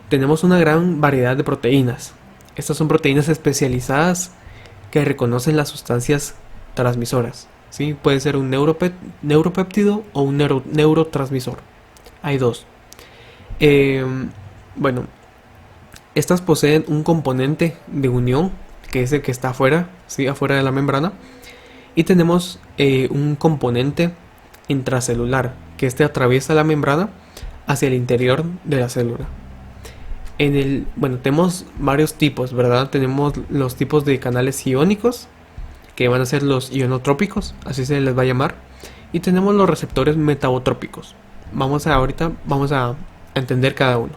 tenemos una gran variedad de proteínas. Estas son proteínas especializadas que reconocen las sustancias transmisoras, ¿sí? Puede ser un neuropéptido o un neurotransmisor. Hay dos. Bueno, estas poseen un componente de unión, que es el que está afuera, ¿sí? Afuera de la membrana. Y tenemos un componente intracelular, que atraviesa la membrana hacia el interior de la célula. Bueno, tenemos varios tipos, ¿verdad? Tenemos los tipos de canales iónicos, que van a ser los ionotrópicos, así se les va a llamar. Y tenemos los receptores metabotrópicos. Ahorita vamos a entender cada uno.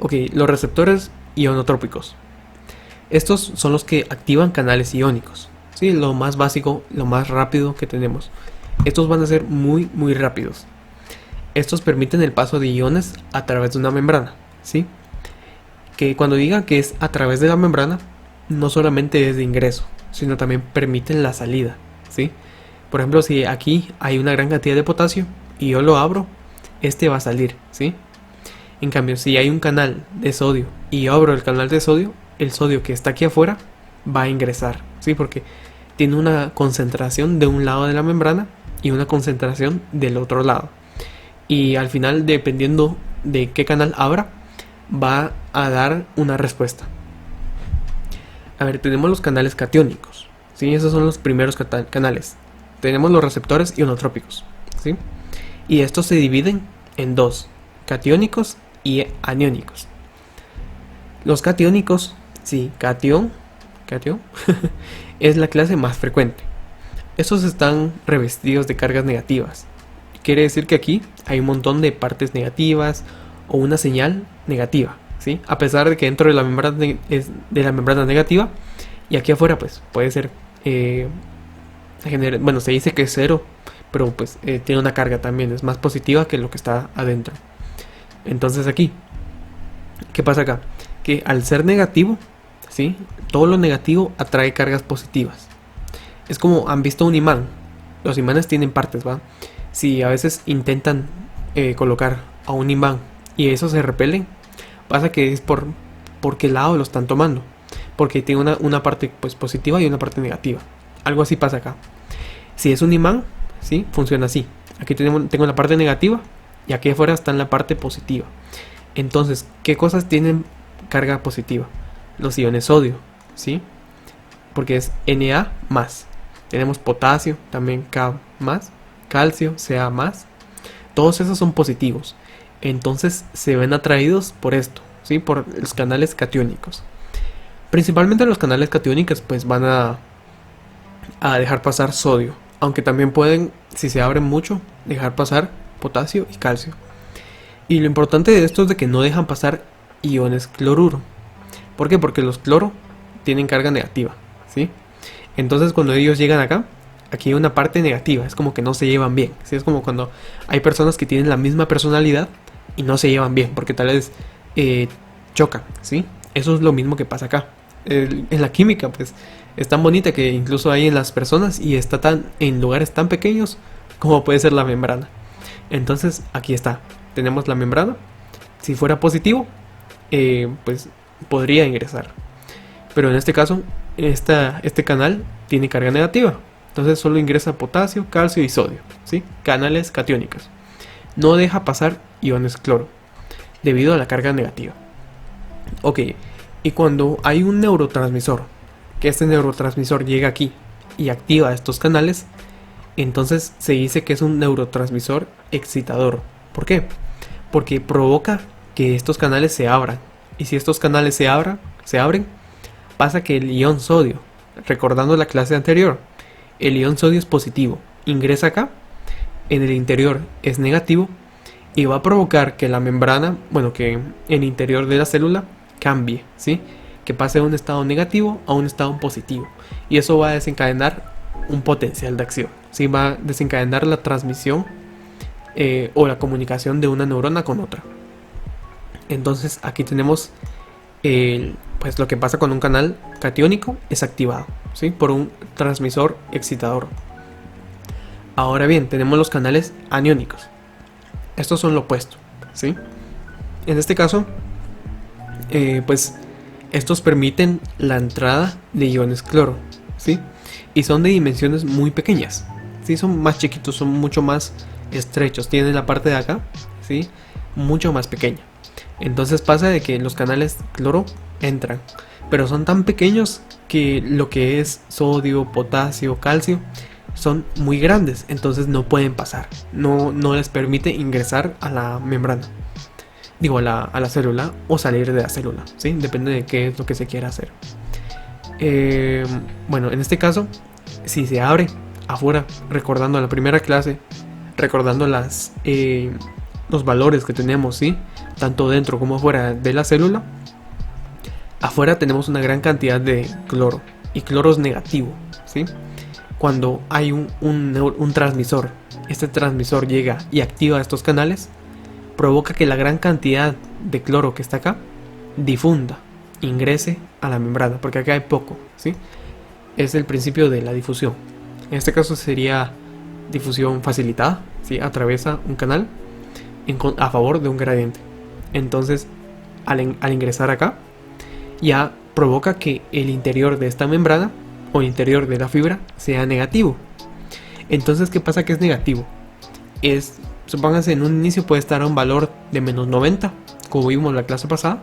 Ok, los receptores ionotrópicos. Estos son los que activan canales iónicos. Sí, lo más básico, lo más rápido que tenemos. Estos van a ser muy rápidos. Estos permiten el paso de iones a través de una membrana, ¿sí? Que cuando diga que es a través de la membrana, no solamente es de ingreso, sino también permiten la salida, ¿sí? Por ejemplo, si aquí hay una gran cantidad de potasio y yo lo abro, este va a salir, ¿sí? En cambio, si hay un canal de sodio y yo abro el canal de sodio, el sodio que está aquí afuera va a ingresar, ¿sí? Porque tiene una concentración de un lado de la membrana y una concentración del otro lado. Y al final, dependiendo de qué canal abra, va a dar una respuesta. A ver, tenemos los canales catiónicos, ¿sí? Esos son los primeros canales. Tenemos los receptores ionotrópicos, ¿sí? Y estos se dividen en dos, catiónicos y aniónicos. Los catiónicos, sí, catión es la clase más frecuente. Estos están revestidos de cargas negativas. Quiere decir que aquí hay un montón de partes negativas o una señal negativa, ¿sí? A pesar de que dentro de la membrana es de la membrana negativa y aquí afuera pues puede ser bueno, se dice que es cero, pero pues tiene una carga también, es más positiva que lo que está adentro. Entonces aquí, ¿qué pasa acá? Que al ser negativo, ¿sí? Todo lo negativo atrae cargas positivas. Es como, ¿han visto un imán? Los imanes tienen partes, ¿va? Si a veces intentan colocar a un imán y esos se repelen, pasa que es por qué lado lo están tomando, porque tiene una parte pues positiva y una parte negativa. Algo así pasa acá. Si es un imán, ¿sí? Funciona así. Aquí tengo la parte negativa y aquí afuera está en la parte positiva. Entonces, ¿qué cosas tienen carga positiva? Los iones sodio, ¿sí? Porque es Na+. Tenemos potasio, también K+, calcio, Ca+. Todos esos son positivos. Entonces se ven atraídos por esto, ¿sí? Por los canales catiónicos. Principalmente los canales catiónicos pues van a dejar pasar sodio. Aunque también pueden, si se abren mucho, dejar pasar potasio y calcio. Y lo importante de esto es de que no dejan pasar iones cloruro. ¿Por qué? Porque los cloro tienen carga negativa, ¿sí? Entonces cuando ellos llegan acá, aquí hay una parte negativa, es como que no se llevan bien, ¿sí? Es como cuando hay personas que tienen la misma personalidad y no se llevan bien, porque tal vez chocan, ¿sí? Eso es lo mismo que pasa acá. En la química, pues, es tan bonita que incluso hay en las personas y está tan en lugares tan pequeños como puede ser la membrana. Entonces, aquí está. Tenemos la membrana. Si fuera positivo, pues podría ingresar. Pero en este caso, este canal tiene carga negativa. Entonces solo ingresa potasio, calcio y sodio, ¿sí? Canales catiónicos. No deja pasar iones cloro debido a la carga negativa. Ok, y cuando hay un neurotransmisor, que este neurotransmisor llega aquí y activa estos canales, entonces se dice que es un neurotransmisor excitador. ¿Por qué? Porque provoca que estos canales se abran. Y si estos canales se abren, pasa que el ion sodio, recordando la clase anterior, el ion sodio es positivo, ingresa acá, en el interior es negativo y va a provocar que la membrana, bueno, que el interior de la célula cambie, ¿sí? Que pase de un estado negativo a un estado positivo. Y eso va a desencadenar un potencial de acción, ¿sí? Va a desencadenar la transmisión o la comunicación de una neurona con otra. Entonces aquí tenemos pues lo que pasa con un canal catiónico es activado, ¿sí? Por un transmisor excitador. Ahora bien, tenemos los canales aniónicos. Estos son lo opuesto, ¿sí? En este caso, pues estos permiten la entrada de iones cloro, ¿sí? Y son de dimensiones muy pequeñas, ¿sí? Son más chiquitos, son mucho más estrechos. Tienen la parte de acá, ¿sí? Mucho más pequeña. Entonces pasa de que los canales cloro entran, pero son tan pequeños que lo que es sodio, potasio, calcio son muy grandes, entonces no pueden pasar, no les permite ingresar a la membrana, digo a la célula o salir de la célula, ¿sí? Depende de qué es lo que se quiera hacer. Bueno, en este caso, si se abre afuera, recordando la primera clase, recordando los valores que tenemos, ¿sí? Tanto dentro como fuera de la célula, afuera tenemos una gran cantidad de cloro, y cloro es negativo, ¿sí? Cuando hay un transmisor, este transmisor llega y activa estos canales, provoca que la gran cantidad de cloro que está acá difunda, ingrese a la membrana, porque acá hay poco, ¿sí? Es el principio de la difusión. En este caso sería difusión facilitada, ¿sí? Atraviesa un canal a favor de un gradiente. Entonces, al ingresar acá, ya provoca que el interior de esta membrana o el interior de la fibra sea negativo. Entonces, ¿qué pasa que es negativo? Supónganse, en un inicio puede estar a un valor de menos 90, como vimos en la clase pasada,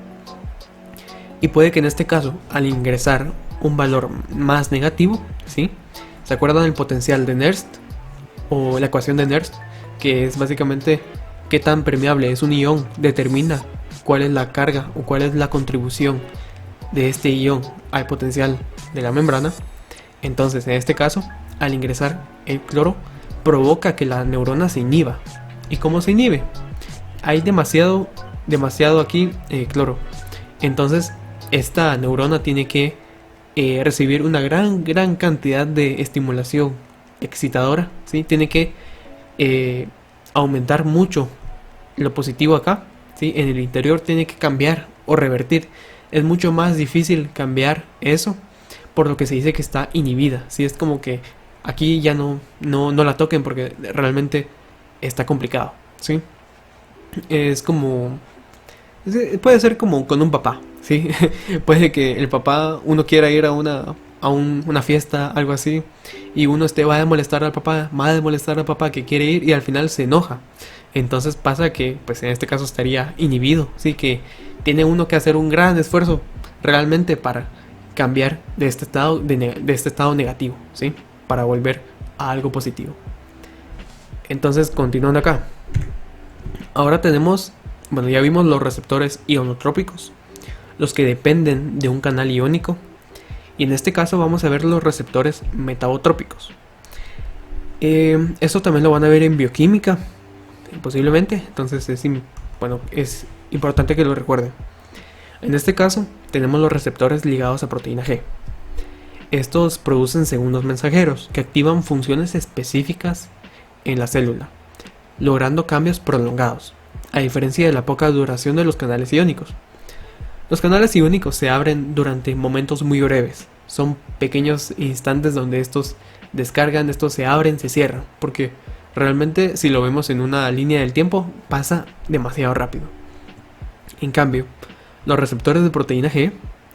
y puede que en este caso, al ingresar un valor más negativo, ¿sí? ¿Se acuerdan del potencial de Nernst? O la ecuación de Nernst, que es básicamente qué tan permeable es un ion, determina cuál es la carga o cuál es la contribución de este ion al potencial de la membrana. Entonces, en este caso, al ingresar el cloro, provoca que la neurona se inhiba. ¿Y cómo se inhibe? Hay demasiado aquí cloro. Entonces, esta neurona tiene que recibir una gran cantidad de estimulación excitadora, ¿sí? Tiene que aumentar mucho lo positivo acá, ¿sí? En el interior tiene que cambiar o revertir. Es mucho más difícil cambiar eso, por lo que se dice que está inhibida, ¿sí? Es como que aquí ya no la toquen porque realmente está complicado, ¿sí? Es como... puede ser como con un papá, ¿sí? Puede que el papá, uno quiera ir a una fiesta, algo así, y uno va a molestar al papá que quiere ir y al final se enoja. Entonces pasa que, pues en este caso estaría inhibido, ¿sí? Que tiene uno que hacer un gran esfuerzo realmente para cambiar de este estado negativo, ¿sí? Para volver a algo positivo. Entonces, continuando acá. Ahora tenemos, bueno, ya vimos los receptores ionotrópicos, los que dependen de un canal iónico. Y en este caso vamos a ver los receptores metabotrópicos. Esto también lo van a ver en bioquímica, posiblemente. Entonces es importante que lo recuerden. En este caso tenemos los receptores ligados a proteína G. Estos producen segundos mensajeros que activan funciones específicas en la célula, logrando cambios prolongados, a diferencia de la poca duración de los canales iónicos. Los canales iónicos se abren durante momentos muy breves. Son pequeños instantes donde estos descargan, estos se abren, se cierran, porque realmente si lo vemos en una línea del tiempo pasa demasiado rápido. En cambio, los receptores de proteína G,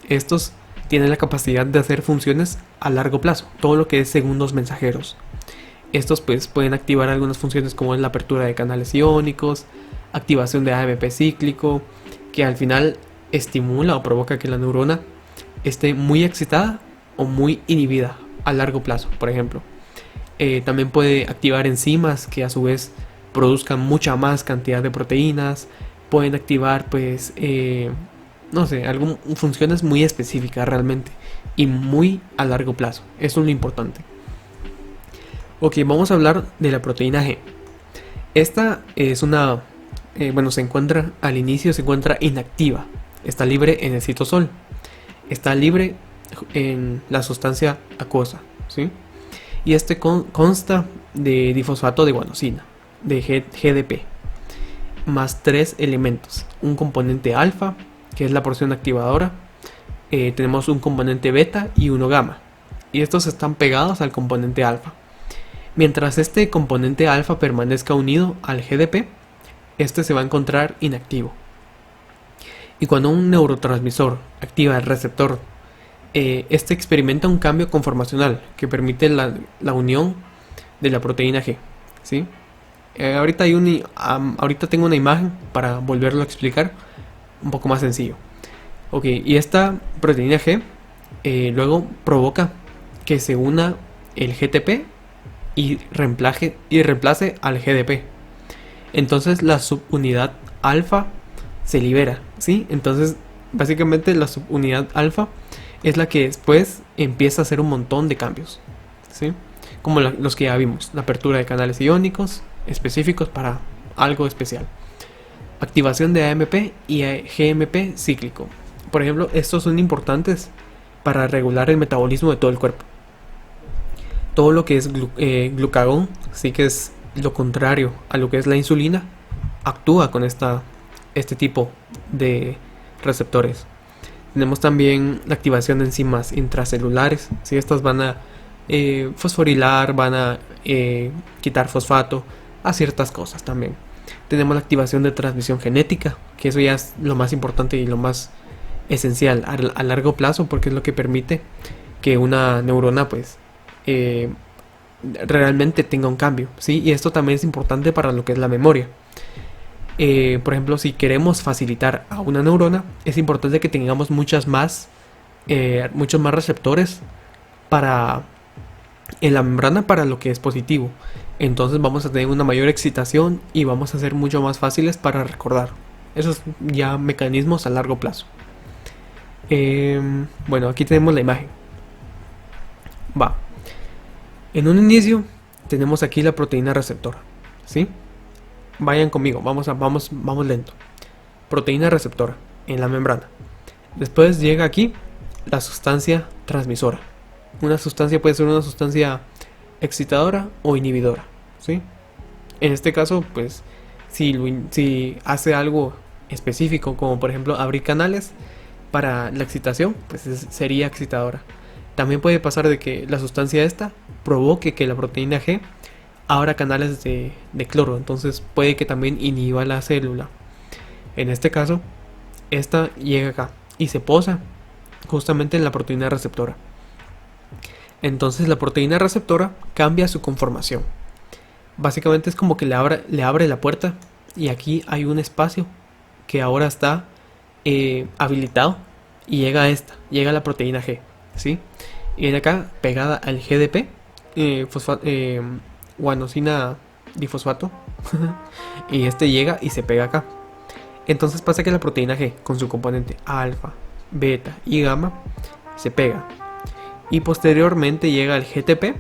estos tienen la capacidad de hacer funciones a largo plazo, todo lo que es segundos mensajeros. Estos pues pueden activar algunas funciones como es la apertura de canales iónicos, activación de AMP cíclico, que al final estimula o provoca que la neurona esté muy excitada o muy inhibida a largo plazo, por ejemplo. También puede activar enzimas que a su vez produzcan mucha más cantidad de proteínas. Pueden activar pues no sé, funciones muy específicas realmente y muy a largo plazo. Eso es lo importante. Ok, vamos a hablar de la proteína G. Esta es una, bueno, se encuentra al inicio, se encuentra inactiva. Está libre en el citosol. Está libre en la sustancia acuosa, ¿sí? Y este consta de difosfato de guanosina, de GDP, más 3 elementos. Un componente alfa, que es la porción activadora. Tenemos un componente beta y uno gamma. Y estos están pegados al componente alfa. Mientras este componente alfa permanezca unido al GDP, este se va a encontrar inactivo. Y cuando un neurotransmisor activa el receptor, este experimenta un cambio conformacional que permite la unión de la proteína G, ¿sí? Ahorita tengo una imagen para volverlo a explicar un poco más sencillo. Ok, y esta proteína G luego provoca que se una el GTP y reemplace al GDP. Entonces la subunidad alfa se libera, ¿sí? Entonces básicamente la subunidad alfa es la que después empieza a hacer un montón de cambios, ¿sí? Como los que ya vimos, la apertura de canales iónicos específicos para algo especial, activación de AMP y GMP cíclico. Por ejemplo, estos son importantes para regular el metabolismo de todo el cuerpo. Todo lo que es glucagón, sí, que es lo contrario a lo que es la insulina, actúa con este tipo de receptores. Tenemos también la activación de enzimas intracelulares, ¿sí? Estas van a fosforilar, van a quitar fosfato a ciertas cosas también. Tenemos la activación de transmisión genética, que eso ya es lo más importante y lo más esencial a largo plazo, porque es lo que permite que una neurona pues realmente tenga un cambio, ¿sí? Y esto también es importante para lo que es la memoria. Por ejemplo, si queremos facilitar a una neurona, es importante que tengamos muchos más receptores en la membrana para lo que es positivo. Entonces vamos a tener una mayor excitación y vamos a ser mucho más fáciles para recordar. Esos ya mecanismos a largo plazo. Bueno, aquí tenemos la imagen. Va. En un inicio tenemos aquí la proteína receptora, ¿sí? Vayan conmigo, vamos lento. Proteína receptora en la membrana. Después llega aquí la sustancia transmisora. Una sustancia puede ser una sustancia excitadora o inhibidora, ¿sí? En este caso, pues, si hace algo específico, como por ejemplo abrir canales para la excitación, pues sería excitadora. También puede pasar de que la sustancia esta provoque que la proteína G abra canales de cloro, entonces puede que también inhiba la célula. En este caso, esta llega acá y se posa justamente en la proteína receptora. Entonces la proteína receptora cambia su conformación. Básicamente es como que le abre la puerta y aquí hay un espacio que ahora está habilitado y llega la proteína G, ¿sí? Y viene acá pegada al GDP, guanosina difosfato, y este llega y se pega acá. Entonces pasa que la proteína G con su componente alfa, beta y gamma se pega y posteriormente llega al GTP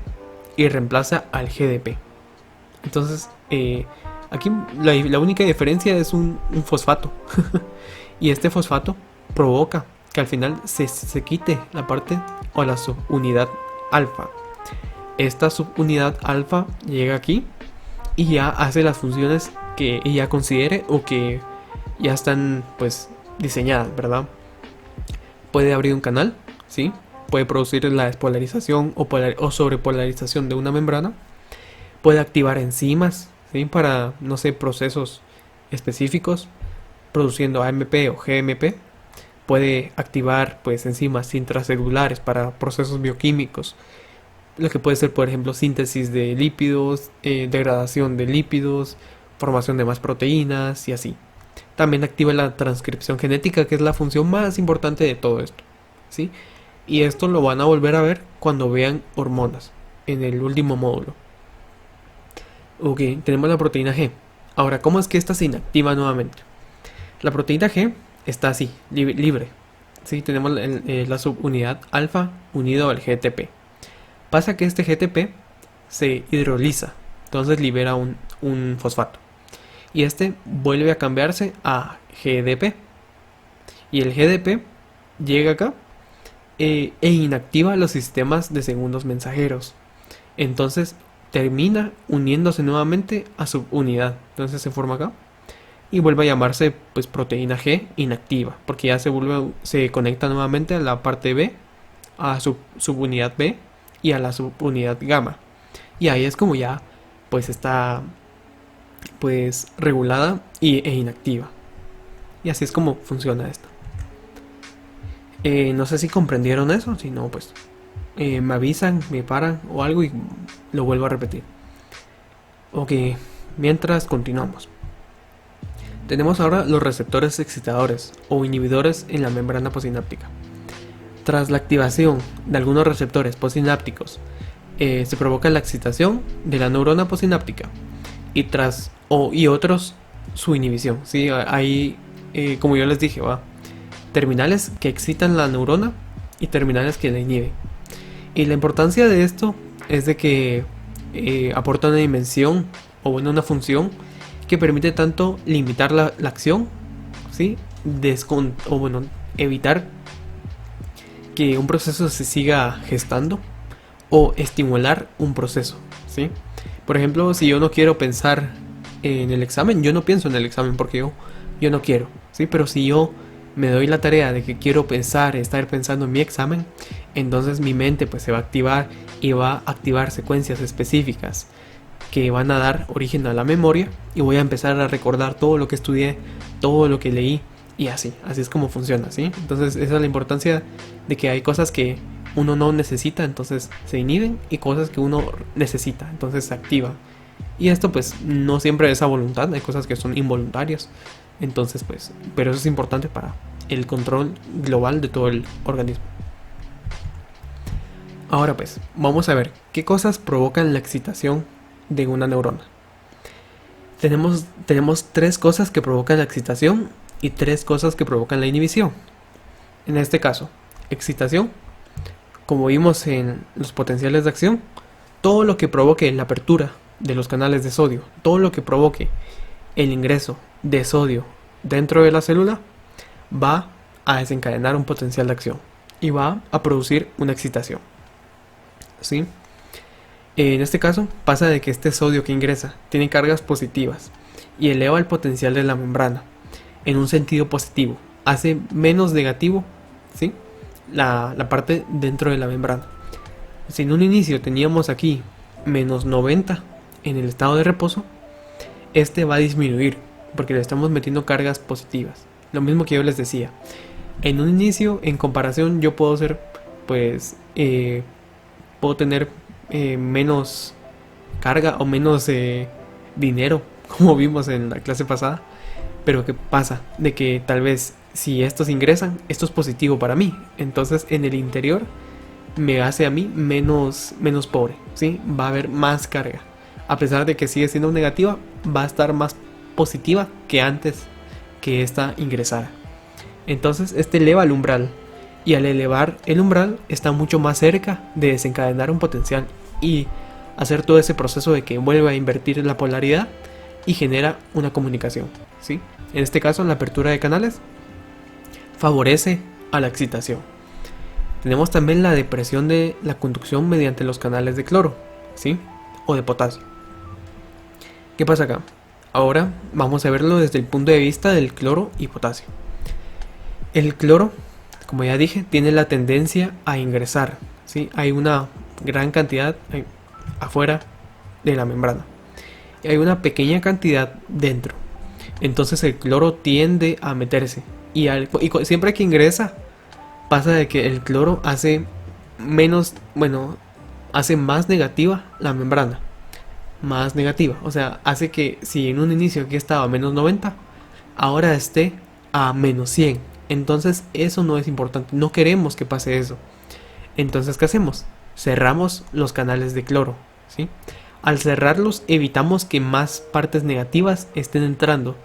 y reemplaza al GDP. Entonces aquí la única diferencia es un fosfato y este fosfato provoca que al final se quite la parte o la subunidad alfa. Esta subunidad alfa llega aquí y ya hace las funciones que ella considere o que ya están pues diseñadas, ¿verdad? puede abrir un canal, ¿sí? Puede producir la despolarización o sobrepolarización de una membrana. Puede activar enzimas, ¿sí? Para, no sé, procesos específicos, produciendo AMP o GMP. Puede activar pues enzimas intracelulares para procesos bioquímicos, lo que puede ser, por ejemplo, síntesis de lípidos, degradación de lípidos, formación de más proteínas y así. También activa la transcripción genética, que es la función más importante de todo esto, ¿sí? Y esto lo van a volver a ver cuando vean hormonas, en el último módulo. Ok, tenemos la proteína G. Ahora, ¿cómo es que esta se inactiva nuevamente? La proteína G está así, libre. ¿Sí? Tenemos la subunidad alfa unido al GTP. Pasa que este GTP se hidroliza, entonces libera un fosfato. Y este vuelve a cambiarse a GDP. Y el GDP llega acá e inactiva los sistemas de segundos mensajeros. Entonces termina uniéndose nuevamente a subunidad. Entonces se forma acá. Y vuelve a llamarse pues proteína G inactiva. Porque ya se conecta nuevamente a la parte B, a subunidad B y a la subunidad gamma. Y ahí es como ya pues está pues regulada e inactiva. Y así es como funciona esto. No sé si comprendieron eso, si no pues me avisan, me paran o algo y lo vuelvo a repetir. Ok, mientras continuamos. Tenemos ahora los receptores excitadores o inhibidores en la membrana postsináptica. Tras la activación de algunos receptores postsinápticos, se provoca la excitación de la neurona postsináptica y otros su inhibición. ¿Sí? Hay, como yo les dije, terminales que excitan la neurona y terminales que la inhiben. Y la importancia de esto es de que aporta una dimensión o una función que permite tanto limitar la acción, ¿sí? Evitar que un proceso se siga gestando o estimular un proceso, ¿sí? Por ejemplo, si yo no quiero pensar en el examen, yo no pienso en el examen porque yo no quiero, ¿sí? Pero si yo me doy la tarea de que quiero estar pensando en mi examen, entonces mi mente pues se va a activar y va a activar secuencias específicas que van a dar origen a la memoria y voy a empezar a recordar todo lo que estudié, todo lo que leí y así es como funciona, ¿sí? Entonces esa es la importancia de que hay cosas que uno no necesita, entonces se inhiben, y cosas que uno necesita, entonces se activa. Y esto pues no siempre es a voluntad, hay cosas que son involuntarias, entonces pues, pero eso es importante para el control global de todo el organismo. Ahora pues, vamos a ver qué cosas provocan la excitación de una neurona. Tenemos 3 cosas que provocan la excitación y 3 cosas que provocan la inhibición. En este caso, excitación, como vimos en los potenciales de acción, todo lo que provoque la apertura de los canales de sodio, todo lo que provoque el ingreso de sodio dentro de la célula, va a desencadenar un potencial de acción y va a producir una excitación, ¿sí? En este caso pasa de que este sodio que ingresa tiene cargas positivas y eleva el potencial de la membrana en un sentido positivo, hace menos negativo, ¿sí? la parte dentro de la membrana. Si en un inicio teníamos aquí menos 90 en el estado de reposo, este va a disminuir porque le estamos metiendo cargas positivas. Lo mismo que yo les decía, en un inicio, en comparación, yo puedo ser pues puedo tener menos carga o menos dinero, como vimos en la clase pasada. Pero ¿qué pasa? De que tal vez si estos ingresan, esto es positivo para mí, entonces en el interior me hace a mí menos pobre, ¿sí? Va a haber más carga, a pesar de que sigue siendo negativa, va a estar más positiva que antes que esta ingresara. Entonces este eleva el umbral, y al elevar el umbral está mucho más cerca de desencadenar un potencial y hacer todo ese proceso de que vuelva a invertir la polaridad y genera una comunicación, ¿sí? En este caso, la apertura de canales favorece a la excitación. Tenemos también la depresión de la conducción mediante los canales de cloro, ¿sí? O de potasio. ¿Qué pasa acá? Ahora vamos a verlo desde el punto de vista del cloro y potasio. El cloro como ya dije, tiene la tendencia a ingresar, ¿sí? Hay una gran cantidad afuera de la membrana y hay una pequeña cantidad dentro. Entonces el cloro tiende a meterse y siempre que ingresa pasa de que el cloro hace menos, bueno, hace más negativa la membrana. Más negativa, o sea, hace que si en un inicio aquí estaba a menos 90, ahora esté a menos 100. Entonces eso no es importante, no queremos que pase eso. Entonces, ¿qué hacemos? Cerramos los canales de cloro, ¿sí? Al cerrarlos evitamos que más partes negativas estén entrando.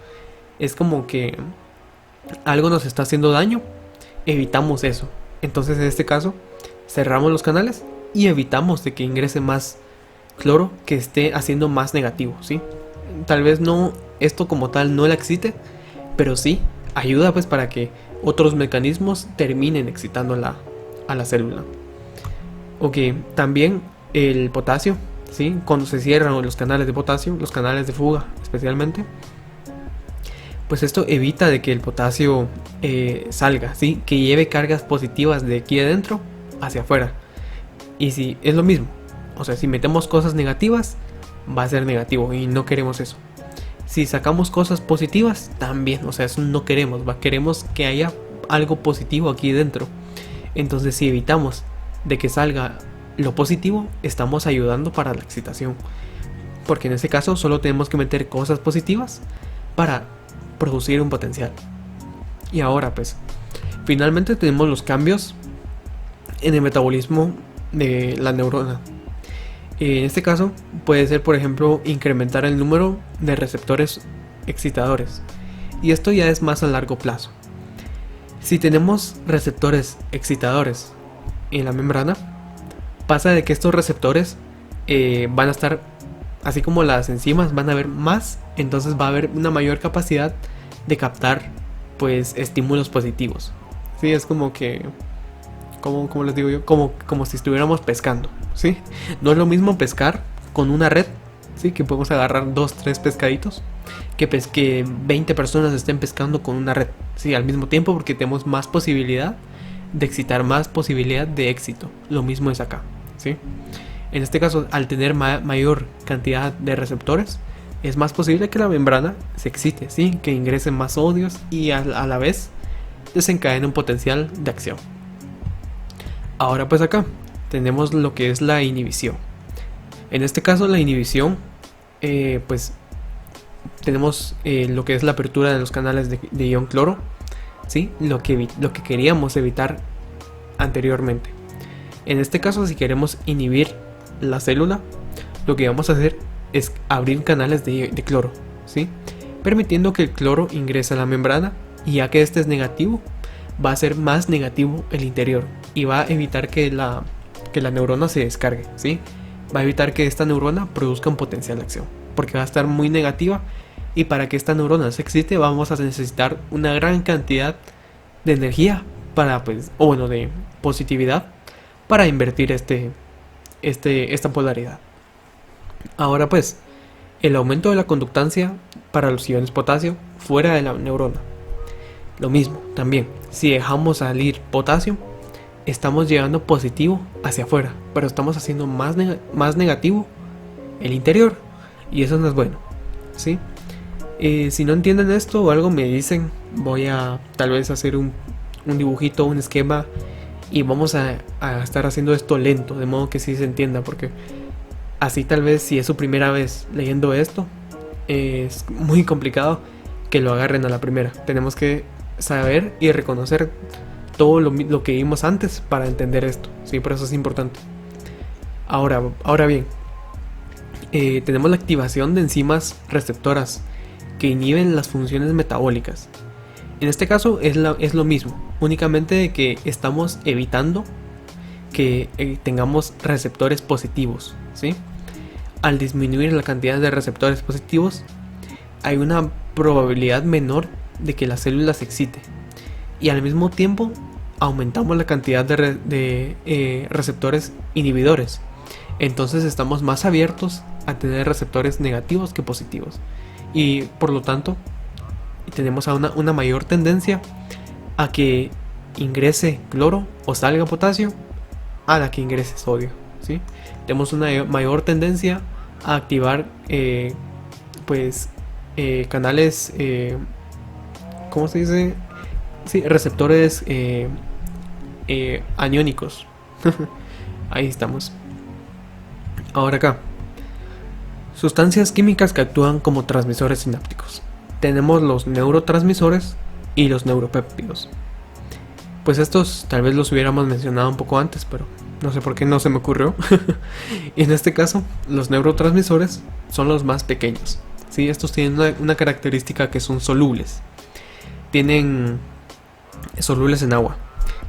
Es como que algo nos está haciendo daño, evitamos eso. Entonces en este caso cerramos los canales y evitamos de que ingrese más cloro que esté haciendo más negativo, ¿sí? Tal vez no, esto como tal no la excite, pero sí ayuda pues para que otros mecanismos terminen excitando a la célula. Ok, también el potasio, ¿sí? Cuando se cierran los canales de potasio, los canales de fuga especialmente, pues esto evita de que el potasio salga, ¿sí? Que lleve cargas positivas de aquí adentro hacia afuera. Y si es lo mismo, o sea, si metemos cosas negativas, va a ser negativo y no queremos eso. Si sacamos cosas positivas, también, o sea, eso no queremos, queremos que haya algo positivo aquí dentro. Entonces, si evitamos de que salga lo positivo, estamos ayudando para la excitación. Porque en ese caso solo tenemos que meter cosas positivas para producir un potencial. Y ahora pues, finalmente tenemos los cambios en el metabolismo de la neurona. En este caso puede ser, por ejemplo, incrementar el número de receptores excitadores. Y esto ya es más a largo plazo. Si tenemos receptores excitadores en la membrana, pasa de que estos receptores van a estar, así como las enzimas van a haber más, entonces va a haber una mayor capacidad de captar pues estímulos positivos. Sí, es como que, como les digo yo, como si estuviéramos pescando, ¿sí? No es lo mismo pescar con una red, ¿sí? Que podemos agarrar 2-3 pescaditos, que 20 personas estén pescando con una red, ¿sí? Al mismo tiempo, porque tenemos más posibilidad de excitar, más posibilidad de éxito. Lo mismo es acá, ¿sí? En este caso, al tener mayor cantidad de receptores, es más posible que la membrana se excite, ¿sí? Que ingrese más sodios y a la vez desencadene un potencial de acción. Ahora pues acá tenemos lo que es la inhibición. En este caso la inhibición, pues tenemos lo que es la apertura de los canales de ion cloro, ¿sí? Lo que queríamos evitar anteriormente. En este caso, si queremos inhibir la célula, lo que vamos a hacer es abrir canales de cloro, ¿sí? Permitiendo que el cloro ingrese a la membrana, y ya que este es negativo, va a ser más negativo el interior y va a evitar que la neurona se descargue, ¿sí? Va a evitar que esta neurona produzca un potencial de acción, porque va a estar muy negativa, y para que esta neurona se excite vamos a necesitar una gran cantidad de energía para, pues, o bueno, de positividad para invertir esta polaridad. Ahora pues, el aumento de la conductancia para los iones potasio fuera de la neurona. Lo mismo, también, si dejamos salir potasio, estamos llevando positivo hacia afuera, pero estamos haciendo más negativo el interior, y eso no es bueno, ¿sí? Si no entienden esto o algo, me dicen, voy a tal vez hacer un dibujito, un esquema, y vamos a estar haciendo esto lento, de modo que sí se entienda, porque así tal vez si es su primera vez leyendo esto, es muy complicado que lo agarren a la primera. Tenemos que saber y reconocer todo lo que vimos antes para entender esto, ¿sí? Por eso es importante. Ahora bien, tenemos la activación de enzimas receptoras que inhiben las funciones metabólicas. En este caso es lo mismo, únicamente de que estamos evitando que tengamos receptores positivos, ¿sí? Al disminuir la cantidad de receptores positivos, hay una probabilidad menor de que la célula se excite, y al mismo tiempo aumentamos la cantidad de receptores inhibidores. Entonces estamos más abiertos a tener receptores negativos que positivos, y por lo tanto tenemos una mayor tendencia a que ingrese cloro o salga potasio a la que ingrese sodio, ¿sí? Tenemos una mayor tendencia a activar canales, ¿cómo se dice? Sí, receptores aniónicos. Ahí estamos. Ahora acá, sustancias químicas que actúan como transmisores sinápticos. Tenemos los neurotransmisores y los neuropéptidos. Pues estos tal vez los hubiéramos mencionado un poco antes, pero no sé por qué no se me ocurrió. Y en este caso, los neurotransmisores son los más pequeños, ¿sí? Estos tienen una característica que son solubles. Tienen solubles en agua.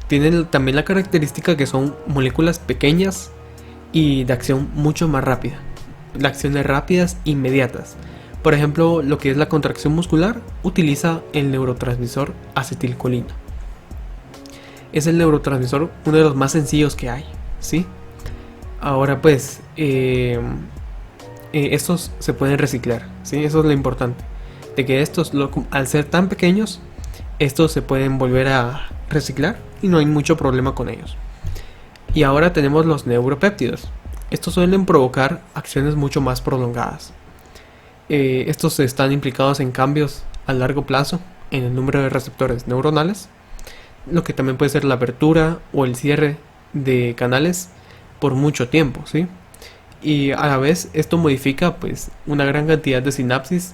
Tienen también la característica que son moléculas pequeñas y de acción mucho más rápida. De acciones rápidas, inmediatas. Por ejemplo, lo que es la contracción muscular utiliza el neurotransmisor acetilcolina. Es el neurotransmisor uno de los más sencillos que hay, ¿sí? Ahora pues, estos se pueden reciclar, ¿sí? Eso es lo importante. De que estos, al ser tan pequeños, estos se pueden volver a reciclar y no hay mucho problema con ellos. Y ahora tenemos los neuropéptidos. Estos suelen provocar acciones mucho más prolongadas. Estos están implicados en cambios a largo plazo en el número de receptores neuronales, lo que también puede ser la apertura o el cierre de canales por mucho tiempo, ¿sí? Y a la vez esto modifica pues una gran cantidad de sinapsis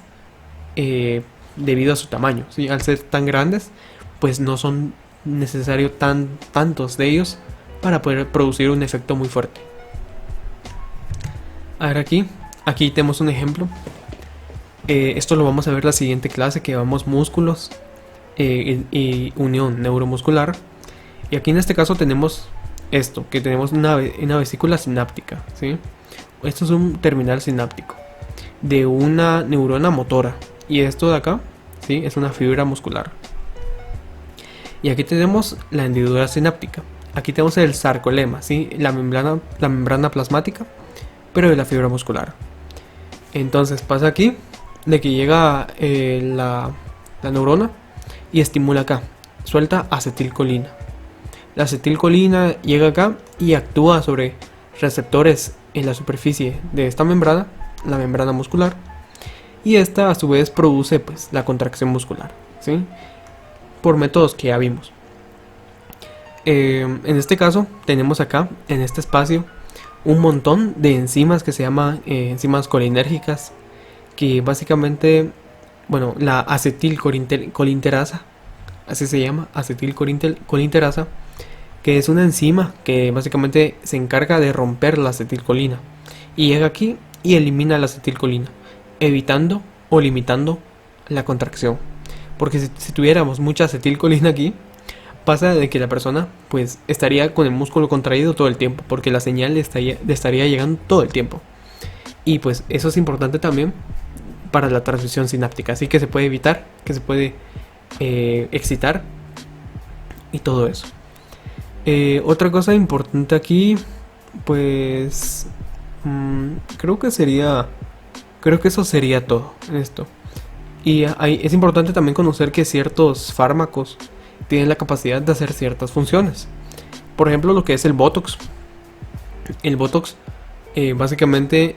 debido a su tamaño, ¿sí? Al ser tan grandes, pues no son necesarios tantos de ellos para poder producir un efecto muy fuerte. A ver, aquí tenemos un ejemplo. Esto lo vamos a ver en la siguiente clase, que vamos músculos y unión neuromuscular. Y aquí en este caso tenemos esto, que tenemos una vesícula sináptica, ¿sí? Esto es un terminal sináptico de una neurona motora. Y esto de acá, ¿sí? Es una fibra muscular. Y aquí tenemos la hendidura sináptica. Aquí tenemos el sarcolema, ¿sí? La membrana plasmática, pero de la fibra muscular. Entonces pasa aquí de que llega la neurona y estimula acá, suelta acetilcolina. La acetilcolina llega acá y actúa sobre receptores en la superficie de esta membrana, la membrana muscular, y esta a su vez produce pues la contracción muscular, ¿sí? Por métodos que ya vimos. En este caso tenemos acá en este espacio un montón de enzimas que se llaman enzimas colinérgicas, que básicamente, bueno, la acetilcolinterasa, así se llama, acetilcolinterasa, que es una enzima que básicamente se encarga de romper la acetilcolina y llega aquí y elimina la acetilcolina, evitando o limitando la contracción. Porque si tuviéramos mucha acetilcolina aquí, pasa de que la persona pues estaría con el músculo contraído todo el tiempo, porque la señal le estaría llegando todo el tiempo. Y pues eso es importante también para la transmisión sináptica, así que se puede evitar, que se puede excitar y todo eso. Otra cosa importante aquí, pues creo que eso sería todo en esto. Y es importante también conocer que ciertos fármacos tienen la capacidad de hacer ciertas funciones. Por ejemplo, lo que es el Botox. El Botox básicamente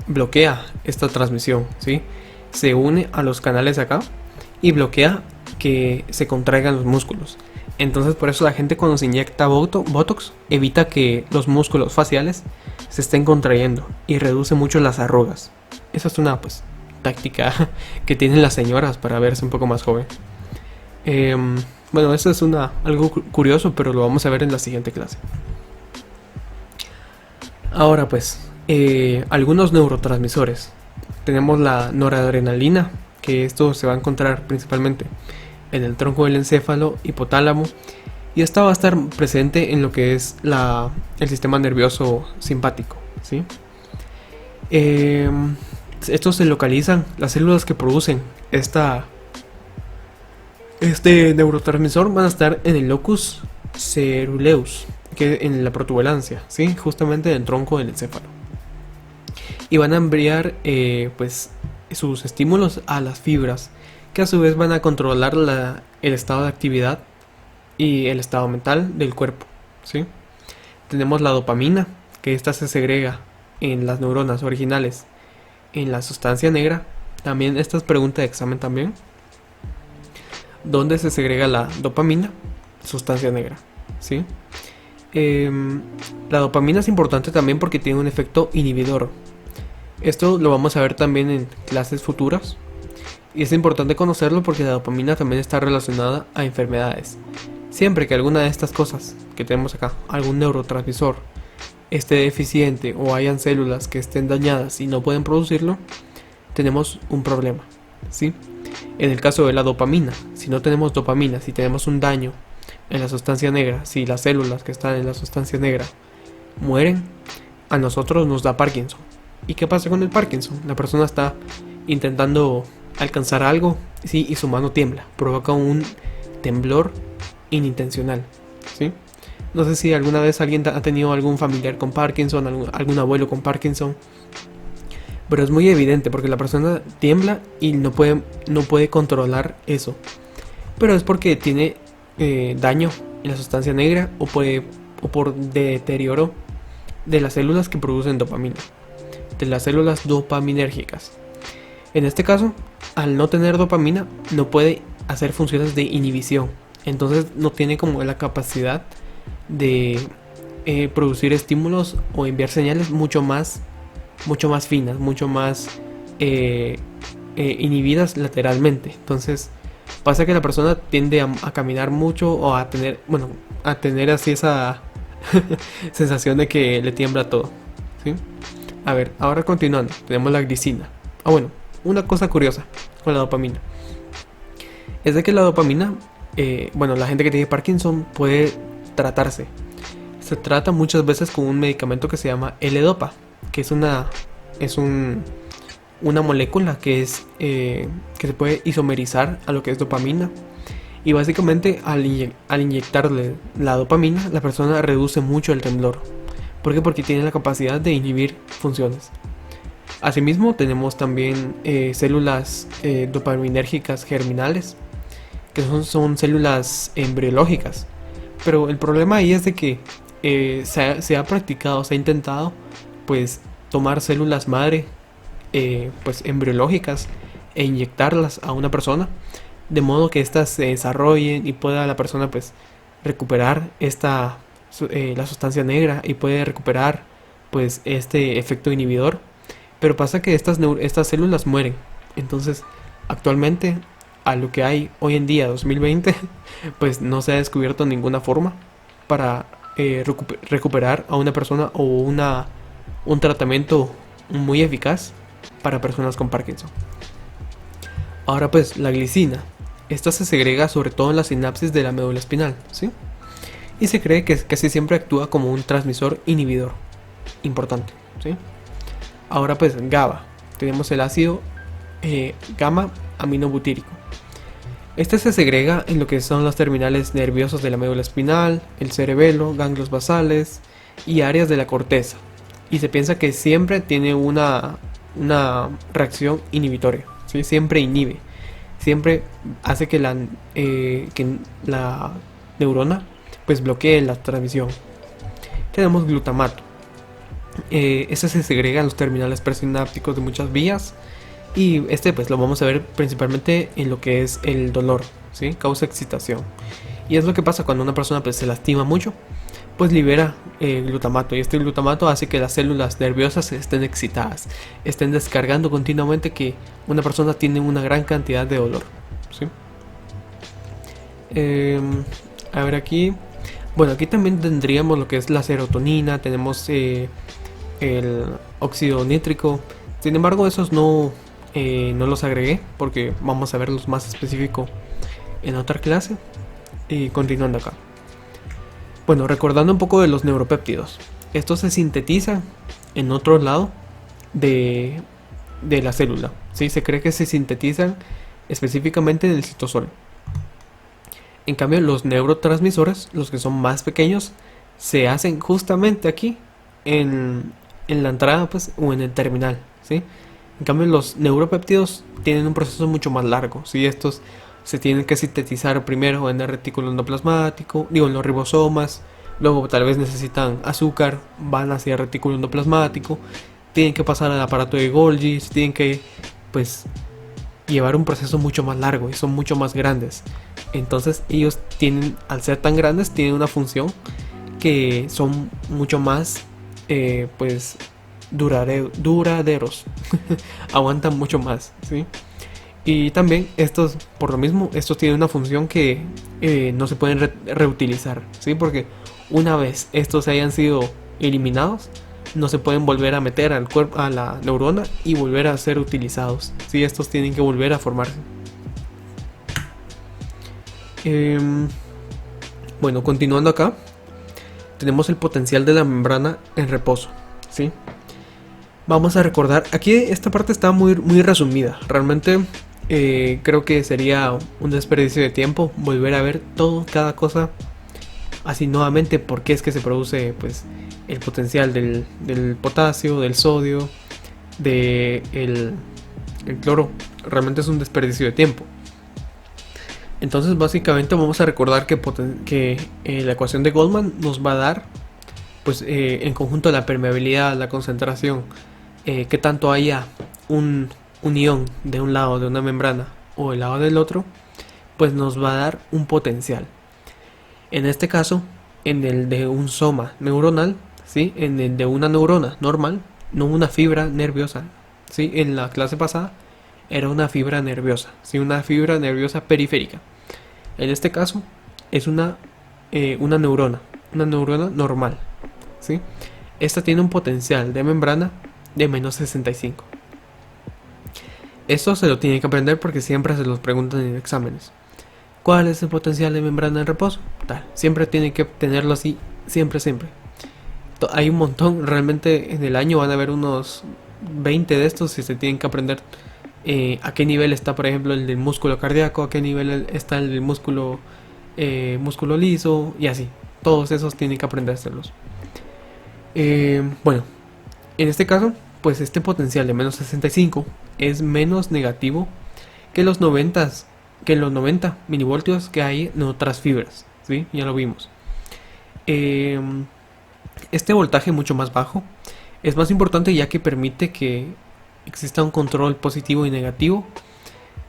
bloquea esta transmisión, ¿sí? Se une a los canales acá y bloquea que se contraigan los músculos. Entonces por eso la gente cuando se inyecta Botox evita que los músculos faciales se estén contrayendo y reduce mucho las arrugas. Esa es una pues táctica que tienen las señoras para verse un poco más joven. Bueno, eso es algo curioso, pero lo vamos a ver en la siguiente clase. Ahora pues, algunos neurotransmisores. Tenemos la noradrenalina, que esto se va a encontrar principalmente en el tronco del encéfalo, hipotálamo, y esta va a estar presente en lo que es el sistema nervioso simpático, ¿sí? Estos se localizan, las células que producen este neurotransmisor van a estar en el locus ceruleus, que en la protuberancia, ¿sí? Justamente en el tronco del encéfalo. Y van a enviar pues sus estímulos a las fibras, que a su vez van a controlar el estado de actividad y el estado mental del cuerpo, ¿sí? Tenemos la dopamina, que esta se segrega en las neuronas originales en la sustancia negra. También esta es pregunta de examen también. ¿Dónde se segrega la dopamina? Sustancia negra, ¿sí? La dopamina es importante también porque tiene un efecto inhibidor. Esto lo vamos a ver también en clases futuras. Y es importante conocerlo porque la dopamina también está relacionada a enfermedades. Siempre que alguna de estas cosas que tenemos acá, algún neurotransmisor, esté deficiente o hayan células que estén dañadas y no pueden producirlo, tenemos un problema, ¿sí? En el caso de la dopamina, si no tenemos dopamina, si tenemos un daño en la sustancia negra, si las células que están en la sustancia negra mueren, a nosotros nos da Parkinson. ¿Y qué pasa con el Parkinson? La persona está intentando alcanzar algo, sí, y su mano tiembla, provoca un temblor inintencional, ¿sí? No sé si alguna vez alguien ha tenido algún familiar con Parkinson, algún abuelo con Parkinson, pero es muy evidente porque la persona tiembla y no puede controlar eso. Pero es porque tiene daño en la sustancia negra o por deterioro de las células que producen dopamina, de las células dopaminérgicas. En este caso, al no tener dopamina, no puede hacer funciones de inhibición. Entonces no tiene como la capacidad de producir estímulos o enviar señales mucho más finas, mucho más inhibidas lateralmente. Entonces pasa que la persona tiende a caminar mucho o a tener así esa sensación de que le tiembla todo, ¿sí? A ver, ahora continuando, tenemos la glicina. Bueno, una cosa curiosa con la dopamina es de que la dopamina, la gente que tiene Parkinson puede tratarse. Se trata muchas veces con un medicamento que se llama L-Dopa, que es una molécula que se puede isomerizar a lo que es dopamina. Y básicamente al inyectarle la dopamina, la persona reduce mucho el temblor. ¿Por qué? Porque tiene la capacidad de inhibir funciones. Asimismo tenemos también células dopaminérgicas germinales, que son células embriológicas. Pero el problema ahí es de que se ha practicado, se ha intentado pues tomar células madre pues embriológicas e inyectarlas a una persona, de modo que éstas se desarrollen y pueda la persona pues recuperar la sustancia negra y puede recuperar pues este efecto inhibidor. Pero pasa que estas células mueren. Entonces actualmente, a lo que hay hoy en día 2020, pues no se ha descubierto ninguna forma para recuperar a una persona o un tratamiento muy eficaz para personas con Parkinson. Ahora pues la glicina, esta se segrega sobre todo en la sinapsis de la médula espinal, ¿sí? Y se cree que casi siempre actúa como un transmisor inhibidor importante, ¿sí? Ahora pues GABA, tenemos el ácido gamma aminobutírico. Este se segrega en lo que son los terminales nerviosos de la médula espinal, el cerebelo, ganglios basales y áreas de la corteza. Y se piensa que siempre tiene una reacción inhibitoria, ¿sí? Siempre inhibe, siempre hace que la neurona pues bloquee la transmisión. Tenemos glutamato. Este se segrega en los terminales presinápticos de muchas vías. Y este pues lo vamos a ver principalmente en lo que es el dolor, ¿sí? Causa excitación. Y es lo que pasa cuando una persona pues se lastima mucho, pues libera glutamato. Y este glutamato hace que las células nerviosas estén excitadas, estén descargando continuamente que una persona tiene una gran cantidad de dolor, ¿sí? A ver aquí. Bueno, aquí también tendríamos lo que es la serotonina, tenemos el óxido nítrico. Sin embargo, esos no los agregué porque vamos a verlos más específico en otra clase. Y continuando acá. Bueno, recordando un poco de los neuropéptidos. Estos se sintetizan en otro lado de la célula, ¿sí? Se cree que se sintetizan específicamente en el citosol. En cambio, los neurotransmisores, los que son más pequeños, se hacen justamente aquí en la entrada pues, o en el terminal, ¿sí? En cambio, los neuropéptidos tienen un proceso mucho más largo, ¿sí? Estos se tienen que sintetizar primero en el retículo endoplasmático, digo en los ribosomas, luego tal vez necesitan azúcar, van hacia el retículo endoplasmático, tienen que pasar al aparato de Golgi, tienen que pues llevar un proceso mucho más largo y son mucho más grandes. Entonces ellos tienen, al ser tan grandes, tienen una función que son mucho más pues duraderos. Aguantan mucho más, ¿sí? Y también estos, por lo mismo, estos tienen una función que no se pueden reutilizar, ¿sí? Porque una vez estos hayan sido eliminados, no se pueden volver a meter al cuerpo, a la neurona y volver a ser utilizados, ¿sí? Estos tienen que volver a formarse. Bueno, continuando acá, tenemos el potencial de la membrana en reposo, ¿sí? Vamos a recordar, aquí esta parte está muy resumida, realmente creo que sería un desperdicio de tiempo volver a ver todo, cada cosa así nuevamente, porque es que se produce pues el potencial del potasio, del sodio, del cloro. Realmente es un desperdicio de tiempo. Entonces básicamente vamos a recordar que la ecuación de Goldman nos va a dar pues en conjunto la permeabilidad, la concentración, que tanto haya un ion de un lado de una membrana o del lado del otro, pues nos va a dar un potencial. En este caso, en el de un soma neuronal, ¿sí? En el de una neurona normal, no una fibra nerviosa, ¿sí? En la clase pasada era una fibra nerviosa, ¿sí? Una fibra nerviosa periférica. En este caso es una neurona normal, ¿sí? Esta tiene un potencial de membrana de menos 65. Esto se lo tienen que aprender porque siempre se los preguntan en exámenes. ¿Cuál es el potencial de membrana en reposo? Tal. Siempre tienen que tenerlo así, siempre. Hay un montón, realmente en el año van a haber unos 20 de estos y se tienen que aprender a qué nivel está, por ejemplo, el del músculo cardíaco, a qué nivel está el del músculo liso y así. Todos esos tienen que aprendérselos. Bueno, en este caso, pues este potencial de menos 65 es menos negativo que los 90 milivoltios que hay en otras fibras, ¿sí? Ya lo vimos. Este voltaje mucho más bajo es más importante ya que permite que exista un control positivo y negativo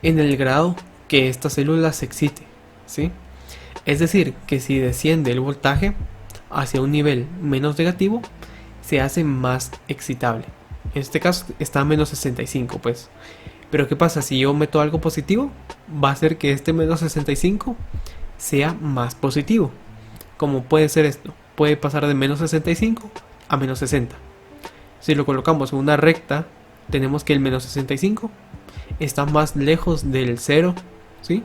en el grado que esta célula se excite, ¿sí? Es decir, que si desciende el voltaje hacia un nivel menos negativo, se hace más excitable. En este caso está a menos 65, pues. Pero ¿qué pasa? Si yo meto algo positivo, va a hacer que este menos 65 sea más positivo. ¿Cómo puede ser esto? Puede pasar de menos 65 a menos 60. Si lo colocamos en una recta, tenemos que el menos 65 está más lejos del 0, ¿sí?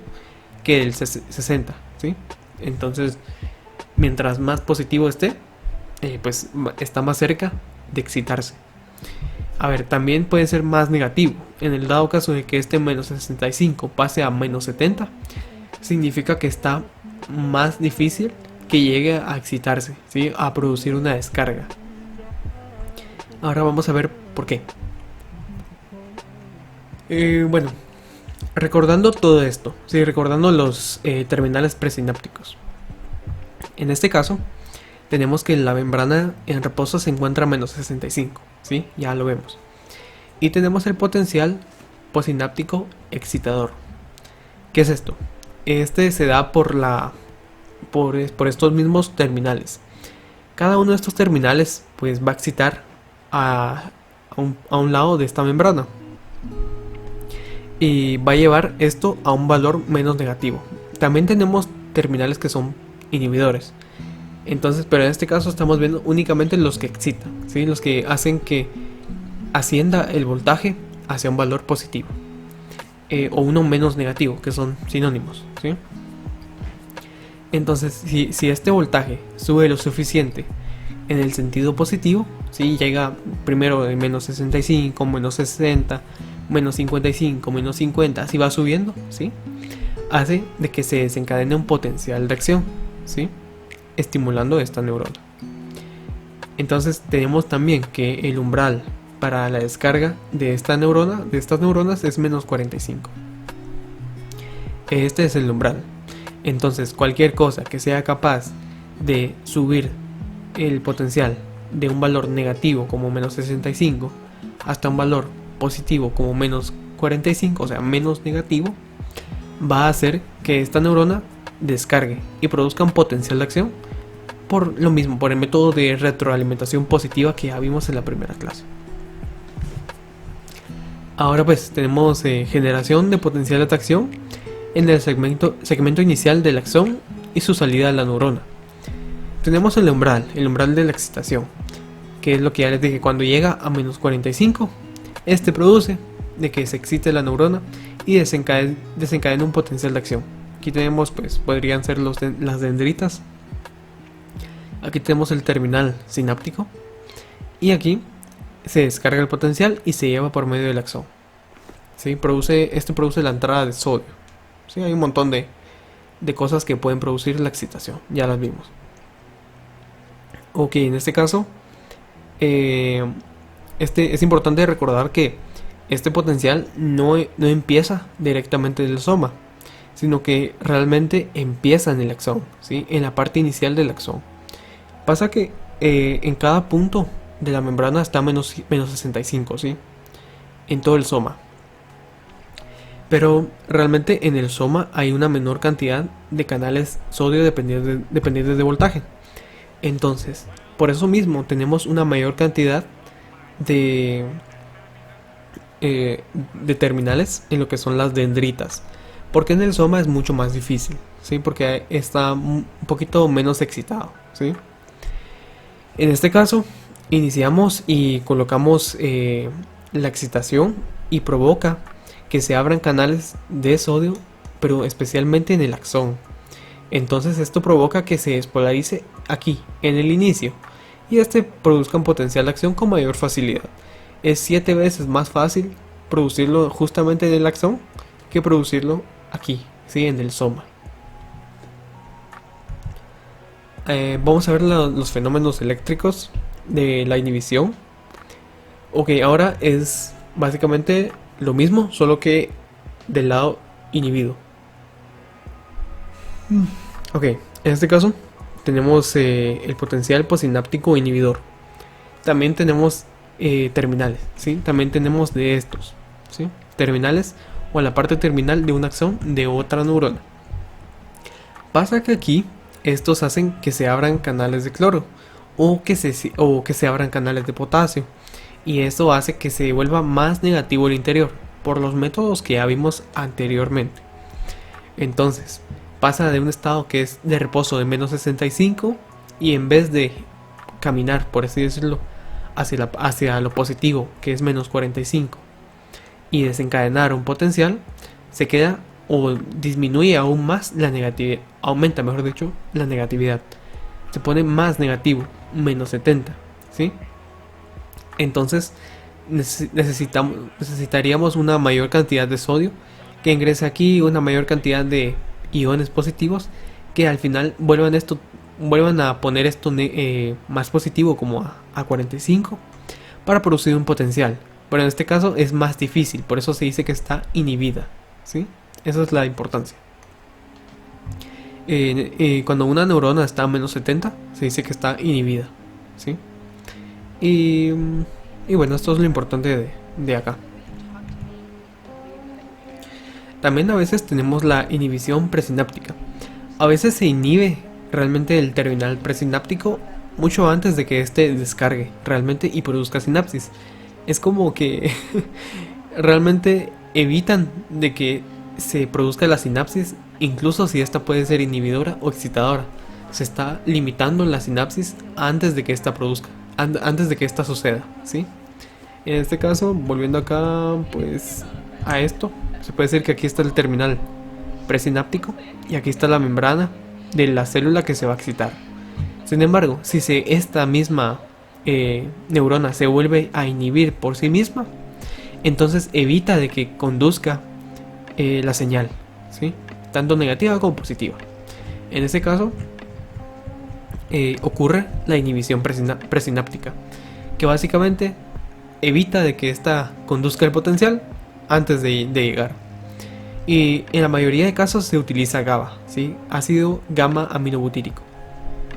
Que del 60, ¿sí? Entonces, mientras más positivo esté, pues está más cerca de excitarse. A ver, también puede ser más negativo. En el dado caso de que este menos 65 pase a menos 70, significa que está más difícil que llegue a excitarse, ¿sí? A producir una descarga. Ahora vamos a ver por qué. Bueno, recordando todo esto, ¿sí? Recordando los terminales presinápticos. En este caso, tenemos que la membrana en reposo se encuentra a menos 65, ¿sí? Ya lo vemos. Y tenemos el potencial posináptico excitador. ¿Qué es esto? Este se da por estos mismos terminales. Cada uno de estos terminales pues va a excitar a un lado de esta membrana. Y va a llevar esto a un valor menos negativo. También tenemos terminales que son inhibidores. Entonces, pero en este caso estamos viendo únicamente los que excitan, ¿sí? Los que hacen que ascienda el voltaje hacia un valor positivo o uno menos negativo, que son sinónimos, ¿sí? Entonces, si este voltaje sube lo suficiente en el sentido positivo, ¿sí? Llega primero de menos 65, menos 60, menos 55, menos 50, así va subiendo, ¿sí? Hace de que se desencadene un potencial de acción, ¿sí? Estimulando esta neurona. Entonces tenemos también que el umbral para la descarga de estas neuronas es menos 45. Este es el umbral. Entonces cualquier cosa que sea capaz de subir el potencial de un valor negativo como menos 65 hasta un valor positivo como menos 45, o sea menos negativo, va a hacer que esta neurona descargue y produzca un potencial de acción por lo mismo, por el método de retroalimentación positiva que ya vimos en la primera clase. Ahora pues tenemos generación de potencial de atracción en el segmento inicial del axón y su salida a la neurona. Tenemos el umbral de la excitación, que es lo que ya les dije, cuando llega a menos 45, este produce de que se excite la neurona y desencadena un potencial de acción. Aquí tenemos, pues, podrían ser las dendritas. Aquí tenemos el terminal sináptico. Y aquí se descarga el potencial y se lleva por medio del axón. ¿Sí? Esto produce la entrada de sodio. ¿Sí? Hay un montón de cosas que pueden producir la excitación. Ya las vimos. Ok, en este caso, es importante recordar que este potencial no empieza directamente del soma, sino que realmente empieza en el axón, ¿sí? En la parte inicial del axón. Pasa que en cada punto de la membrana está menos 65, ¿sí? En todo el soma. Pero realmente en el soma hay una menor cantidad de canales sodio dependientes de voltaje. Entonces, por eso mismo tenemos una mayor cantidad de terminales en lo que son las dendritas, porque en el soma es mucho más difícil, ¿sí? Porque está un poquito menos excitado, ¿sí? En este caso iniciamos y colocamos la excitación y provoca que se abran canales de sodio, pero especialmente en el axón. Entonces esto provoca que se despolarice aquí en el inicio y este produzca un potencial de acción con mayor facilidad. Es 7 veces más fácil producirlo justamente en el axón que producirlo aquí, ¿sí? En el soma. Vamos a ver los fenómenos eléctricos de la inhibición. Ok, ahora es básicamente lo mismo, solo que del lado inhibido. Ok, en este caso tenemos el potencial posináptico inhibidor. También tenemos terminales, ¿sí? También tenemos de estos, ¿sí? Terminales o la parte terminal de un axón de otra neurona. Pasa que aquí estos hacen que se abran canales de cloro o que se abran canales de potasio, y esto hace que se vuelva más negativo el interior por los métodos que ya vimos anteriormente. Entonces pasa de un estado que es de reposo de menos 65 y en vez de caminar, por así decirlo, hacia lo positivo, que es menos 45, y desencadenar un potencial, se queda o disminuye aún más la negatividad, aumenta mejor dicho la negatividad, se pone más negativo, menos 70, ¿sí? Entonces necesitaríamos una mayor cantidad de sodio que ingrese aquí, una mayor cantidad de iones positivos que al final vuelvan a poner esto más positivo, como a 45, para producir un potencial. Pero en este caso es más difícil, por eso se dice que está inhibida, ¿sí? Esa es la importancia. Cuando una neurona está a menos 70, se dice que está inhibida, ¿sí? Y bueno, esto es lo importante de acá. También a veces tenemos la inhibición presináptica. A veces se inhibe realmente el terminal presináptico mucho antes de que éste descargue realmente y produzca sinapsis. Es como que realmente evitan de que se produzca la sinapsis, incluso si esta puede ser inhibidora o excitadora. Se está limitando la sinapsis antes de que esta produzca, antes de que esta suceda, ¿sí? En este caso, volviendo acá, pues a esto, se puede decir que aquí está el terminal presináptico y aquí está la membrana de la célula que se va a excitar. Sin embargo, si esta misma neurona se vuelve a inhibir por sí misma, entonces evita de que conduzca la señal, ¿sí? Tanto negativa como positiva. En este caso ocurre la inhibición presináptica, que básicamente evita de que esta conduzca el potencial antes de llegar. Y en la mayoría de casos se utiliza GABA, ¿sí? Ácido gamma aminobutírico.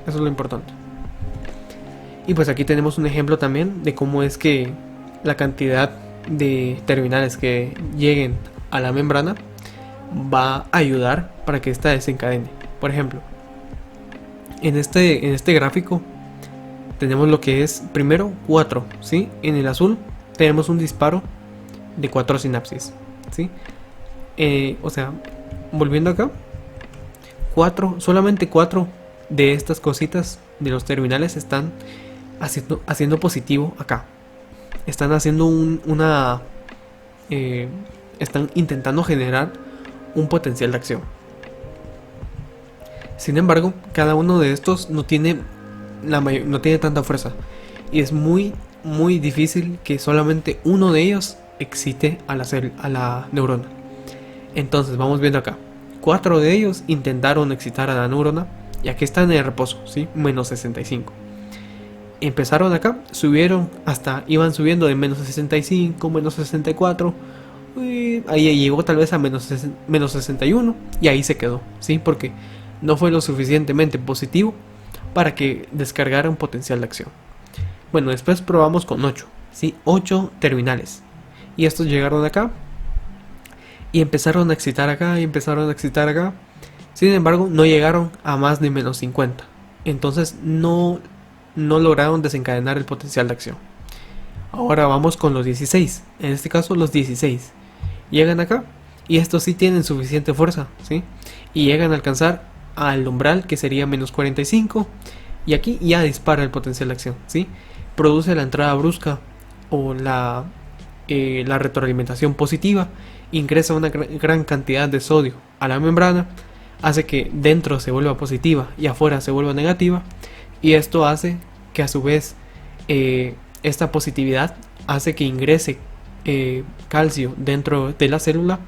Eso es lo importante. Y pues aquí tenemos un ejemplo también de cómo es que la cantidad de terminales que lleguen a la membrana va a ayudar para que ésta desencadene. Por ejemplo, en este gráfico tenemos lo que es primero 4, ¿sí? En el azul tenemos un disparo de 4 sinapsis, ¿sí? O sea, volviendo acá, solamente 4 de estas cositas de los terminales están haciendo positivo acá. Están haciendo están intentando generar un potencial de acción. Sin embargo, cada uno de estos no tiene tanta fuerza. Y es muy difícil que solamente uno de ellos excite a la neurona. Entonces vamos viendo acá. 4 de ellos intentaron excitar a la neurona. Y aquí están en el reposo, ¿sí? Menos 65. Empezaron acá, iban subiendo de menos 65, menos 64. Ahí llegó tal vez a menos 61. Y ahí se quedó, ¿sí? Porque no fue lo suficientemente positivo para que descargara un potencial de acción. Bueno, después probamos con 8, ¿sí? 8 terminales. Y estos llegaron acá. Y empezaron a excitar acá, y empezaron a excitar acá. Sin embargo, no llegaron a más de menos 50. Entonces no lograron desencadenar el potencial de acción. Ahora vamos con los 16. En este caso los 16 llegan acá. Y estos sí tienen suficiente fuerza, ¿sí? Y llegan a alcanzar al umbral, que sería menos 45. Y aquí ya dispara el potencial de acción, ¿sí? Produce la entrada brusca o la retroalimentación positiva. Ingresa una gran cantidad de sodio a la membrana, hace que dentro se vuelva positiva y afuera se vuelva negativa, y esto hace que a su vez esta positividad hace que ingrese calcio dentro de la célula,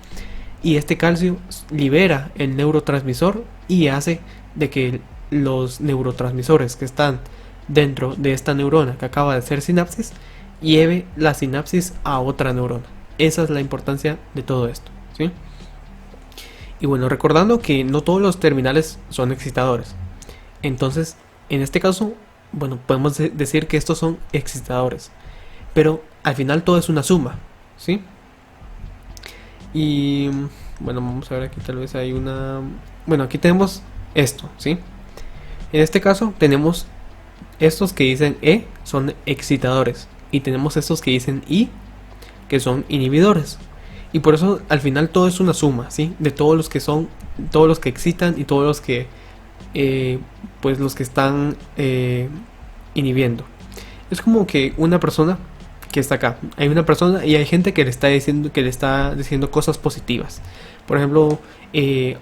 y este calcio libera el neurotransmisor y hace de que los neurotransmisores que están dentro de esta neurona que acaba de hacer sinapsis lleve la sinapsis a otra neurona. Esa es la importancia de todo esto, ¿sí? Y bueno, recordando que no todos los terminales son excitadores. Entonces, en este caso, bueno, podemos decir que estos son excitadores. Pero al final todo es una suma, ¿sí? Y bueno, vamos a ver aquí, tal vez hay una... Bueno, aquí tenemos esto, ¿sí? En este caso tenemos estos que dicen E, son excitadores. Y tenemos estos que dicen I, que son inhibidores. Y por eso al final todo es una suma, ¿sí? De todos los que excitan y todos los que pues los que están inhibiendo. Es como que una persona que está acá, hay una persona y hay gente que le está diciendo cosas positivas. Por ejemplo,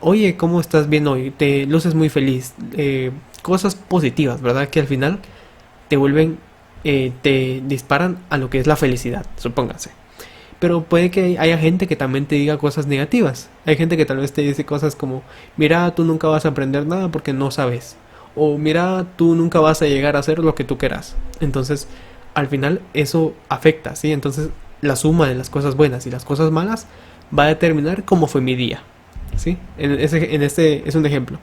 oye, ¿cómo estás bien hoy? Te luces muy feliz. Cosas positivas, ¿verdad? Que al final te vuelven, te disparan a lo que es la felicidad, supónganse. Pero puede que haya gente que también te diga cosas negativas. Hay gente que tal vez te dice cosas como, mira, tú nunca vas a aprender nada porque no sabes. O mira, tú nunca vas a llegar a hacer lo que tú quieras. Entonces, al final eso afecta, ¿sí? Entonces, la suma de las cosas buenas y las cosas malas va a determinar cómo fue mi día, ¿sí? En este es un ejemplo.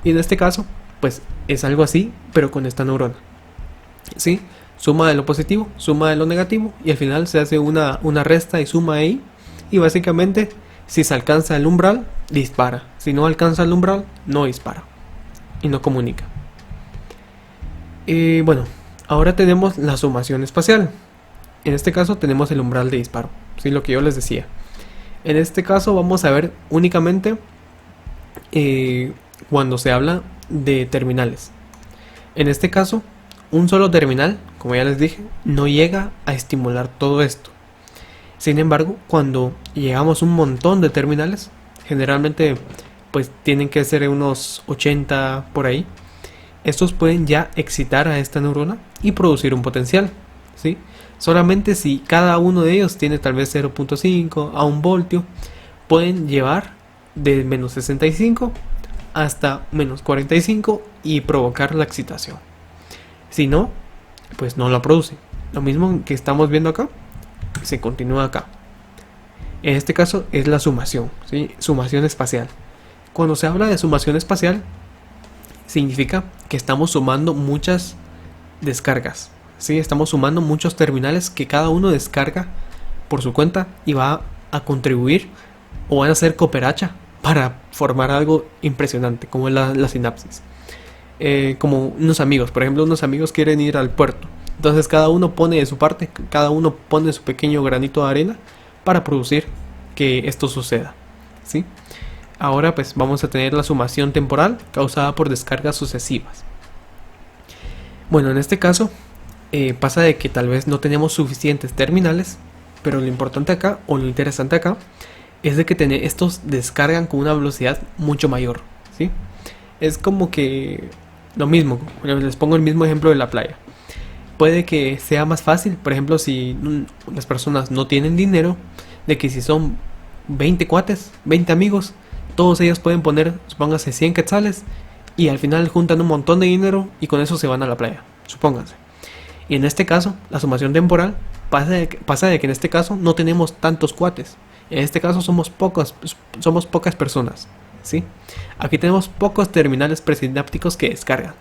Y en este caso, pues, es algo así, pero con esta neurona, ¿sí? Suma de lo positivo, suma de lo negativo, y al final se hace una resta y suma ahí. Y básicamente, si se alcanza el umbral, dispara. Si no alcanza el umbral, no dispara. Y no comunica. Bueno, ahora tenemos la sumación espacial. En este caso tenemos el umbral de disparo, ¿sí? Lo que yo les decía. En este caso vamos a ver únicamente cuando se habla de terminales. En este caso, un solo terminal, como ya les dije, no llega a estimular todo esto. Sin embargo, cuando llegamos a un montón de terminales, generalmente pues tienen que ser unos 80 por ahí, estos pueden ya excitar a esta neurona y producir un potencial, ¿sí? Solamente si cada uno de ellos tiene tal vez 0.5 a 1 voltio, pueden llevar de menos 65 hasta menos 45 y provocar la excitación. Si no, pues no la produce. Lo mismo que estamos viendo acá, se continúa acá. En este caso es la sumación, ¿sí? Sumación espacial. Cuando se habla de sumación espacial, significa que estamos sumando muchas descargas, ¿sí? Estamos sumando muchos terminales que cada uno descarga por su cuenta y va a contribuir o van a hacer cooperacha para formar algo impresionante como es la sinapsis. Como unos amigos, por ejemplo, unos amigos quieren ir al puerto, entonces cada uno pone de su parte, cada uno pone su pequeño granito de arena para producir que esto suceda, ¿sí? Ahora pues vamos a tener la sumación temporal causada por descargas sucesivas. Bueno, en este caso pasa de que tal vez no tenemos suficientes terminales, pero lo importante acá, o lo interesante acá, es de que estos descargan con una velocidad mucho mayor, ¿sí? Es como que lo mismo, les pongo el mismo ejemplo de la playa. Puede que sea más fácil, por ejemplo, si las personas no tienen dinero, de que si son 20 cuates, 20 amigos, todos ellos pueden poner, supóngase, 100 quetzales y al final juntan un montón de dinero y con eso se van a la playa, supónganse. Y en este caso, la sumación temporal pasa de que en este caso no tenemos tantos cuates. En este caso somos pocas personas, ¿sí? Aquí tenemos pocos terminales presinápticos que descargan.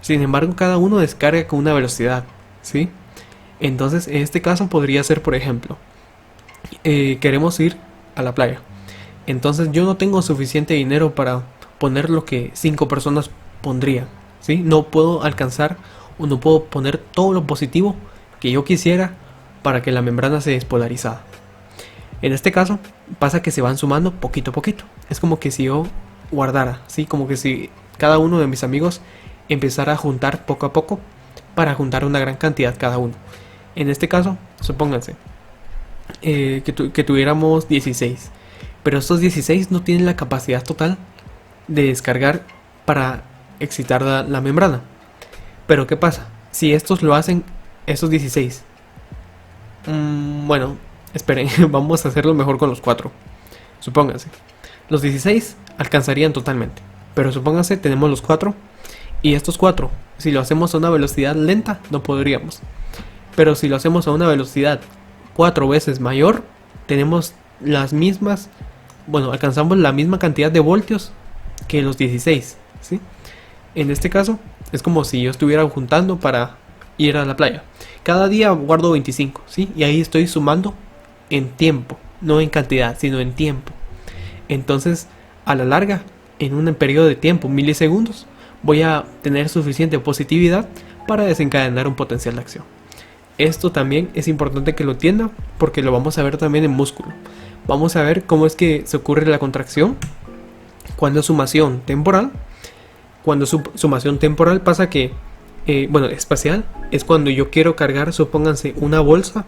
Sin embargo, cada uno descarga con una velocidad, ¿sí? Entonces, en este caso podría ser, por ejemplo, queremos ir a la playa. Entonces yo no tengo suficiente dinero para poner lo que 5 personas pondrían, ¿sí? No puedo alcanzar o no puedo poner todo lo positivo que yo quisiera para que la membrana se despolarizara. En este caso pasa que se van sumando poquito a poquito. Es como que si yo guardara, ¿sí? Como que si cada uno de mis amigos empezara a juntar poco a poco para juntar una gran cantidad cada uno. En este caso, supónganse que tuviéramos 16. Pero estos 16 no tienen la capacidad total de descargar para excitar la membrana. Pero ¿qué pasa? Si estos lo hacen, estos 16. Bueno, esperen, vamos a hacerlo mejor con los 4. Supónganse. Los 16 alcanzarían totalmente. Pero supónganse, tenemos los 4. Y estos 4, si lo hacemos a una velocidad lenta, no podríamos. Pero si lo hacemos a una velocidad 4 veces mayor, tenemos las mismas... Bueno, alcanzamos la misma cantidad de voltios que los 16, ¿sí? En este caso, es como si yo estuviera juntando para ir a la playa. Cada día guardo 25, ¿sí? Y ahí estoy sumando en tiempo, no en cantidad, sino en tiempo. Entonces, a la larga, en un periodo de tiempo, milisegundos, voy a tener suficiente positividad para desencadenar un potencial de acción. Esto también es importante que lo entienda porque lo vamos a ver también en músculo. Vamos a ver cómo es que se ocurre la contracción cuando es sumación temporal. Cuando sumación temporal pasa que, espacial, es cuando yo quiero cargar, supónganse, una bolsa.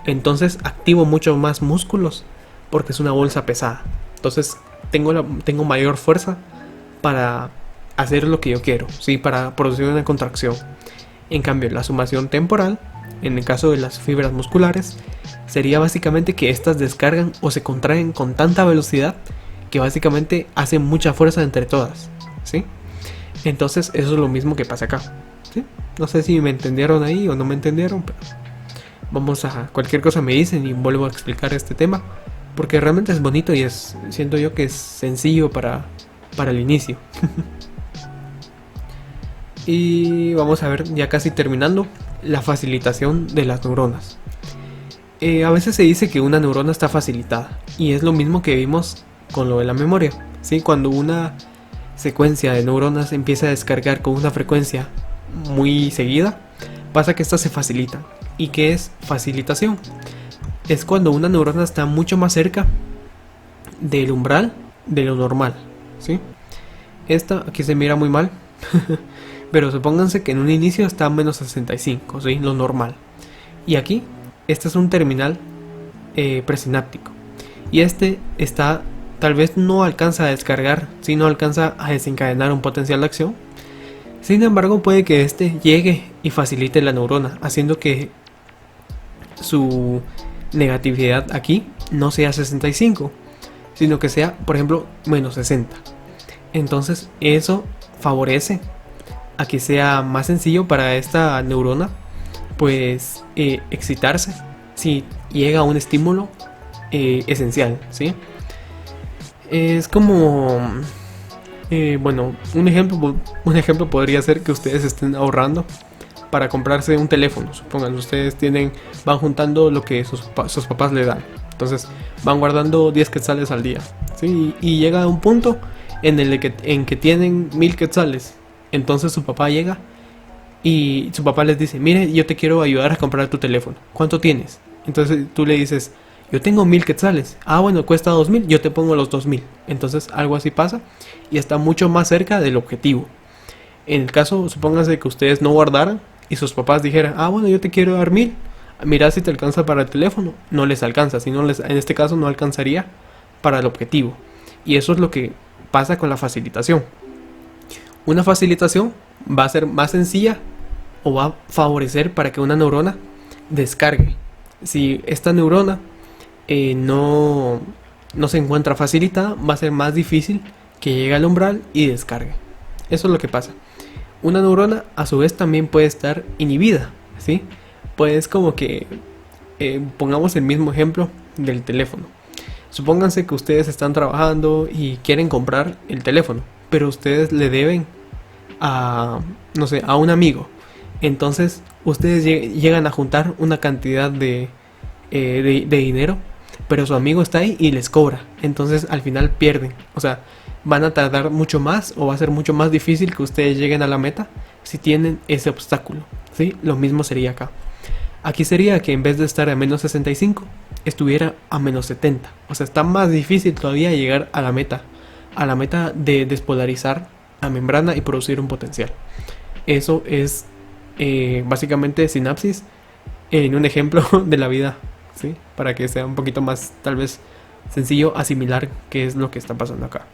Entonces activo mucho más músculos porque es una bolsa pesada. Entonces tengo mayor fuerza para hacer lo que yo quiero, ¿sí? Para producir una contracción. En cambio, la sumación temporal, en el caso de las fibras musculares, sería básicamente que estas descargan o se contraen con tanta velocidad que básicamente hacen mucha fuerza entre todas, ¿sí? Entonces eso es lo mismo que pasa acá, ¿sí? No sé si me entendieron ahí o no me entendieron, pero vamos a... Cualquier cosa me dicen y vuelvo a explicar este tema, porque realmente es bonito y siento yo que es sencillo para el inicio. Y vamos a ver, ya casi terminando, la facilitación de las neuronas. A veces se dice que una neurona está facilitada, y es lo mismo que vimos con lo de la memoria, ¿sí? Cuando una secuencia de neuronas empieza a descargar con una frecuencia muy seguida, pasa que estas se facilitan. ¿Y qué es facilitación? Es cuando una neurona está mucho más cerca del umbral de lo normal, ¿sí? Esta aquí se mira muy mal. Pero supónganse que en un inicio está a menos 65, ¿sí? Lo normal. Y aquí, este es un terminal presináptico. Y este está, tal vez no alcanza a descargar, ¿sí? No alcanza a desencadenar un potencial de acción. Sin embargo, puede que este llegue y facilite la neurona, haciendo que su negatividad aquí no sea 65, sino que sea, por ejemplo, menos 60. Entonces, eso favorece a que sea más sencillo para esta neurona pues excitarse si llega a un estímulo esencial, ¿sí? Es como, bueno, un ejemplo podría ser que ustedes estén ahorrando para comprarse un teléfono. Supongan, ustedes van juntando lo que sus papás le dan. Entonces van guardando 10 quetzales al día, ¿sí? Y llega a un punto en que tienen 1000 quetzales. Entonces su papá llega y su papá les dice, mire, yo te quiero ayudar a comprar tu teléfono. ¿Cuánto tienes? Entonces tú le dices, yo tengo 1000 quetzales. Ah, bueno, cuesta 2000, yo te pongo los 2000. Entonces algo así pasa y está mucho más cerca del objetivo. En el caso, supónganse que ustedes no guardaran y sus papás dijeran, ah, bueno, yo te quiero dar 1000. Mira si te alcanza para el teléfono. No les alcanza, en este caso no alcanzaría para el objetivo. Y eso es lo que pasa con la facilitación. Una facilitación va a ser más sencilla o va a favorecer para que una neurona descargue. Si esta neurona no se encuentra facilitada, va a ser más difícil que llegue al umbral y descargue. Eso es lo que pasa. Una neurona a su vez también puede estar inhibida, ¿sí? Pues como que pongamos el mismo ejemplo del teléfono. Supónganse que ustedes están trabajando y quieren comprar el teléfono, pero ustedes le deben a, no sé, a un amigo. Entonces ustedes llegan a juntar una cantidad de dinero, pero su amigo está ahí y les cobra. Entonces al final pierden. O sea, van a tardar mucho más o va a ser mucho más difícil que ustedes lleguen a la meta si tienen ese obstáculo, ¿sí? Lo mismo sería acá. Aquí sería que en vez de estar a menos 65, estuviera a menos 70. O sea, está más difícil todavía llegar a la meta de despolarizar la membrana y producir un potencial. Eso es básicamente sinapsis en un ejemplo de la vida, ¿sí? Para que sea un poquito más, tal vez, sencillo asimilar qué es lo que está pasando acá.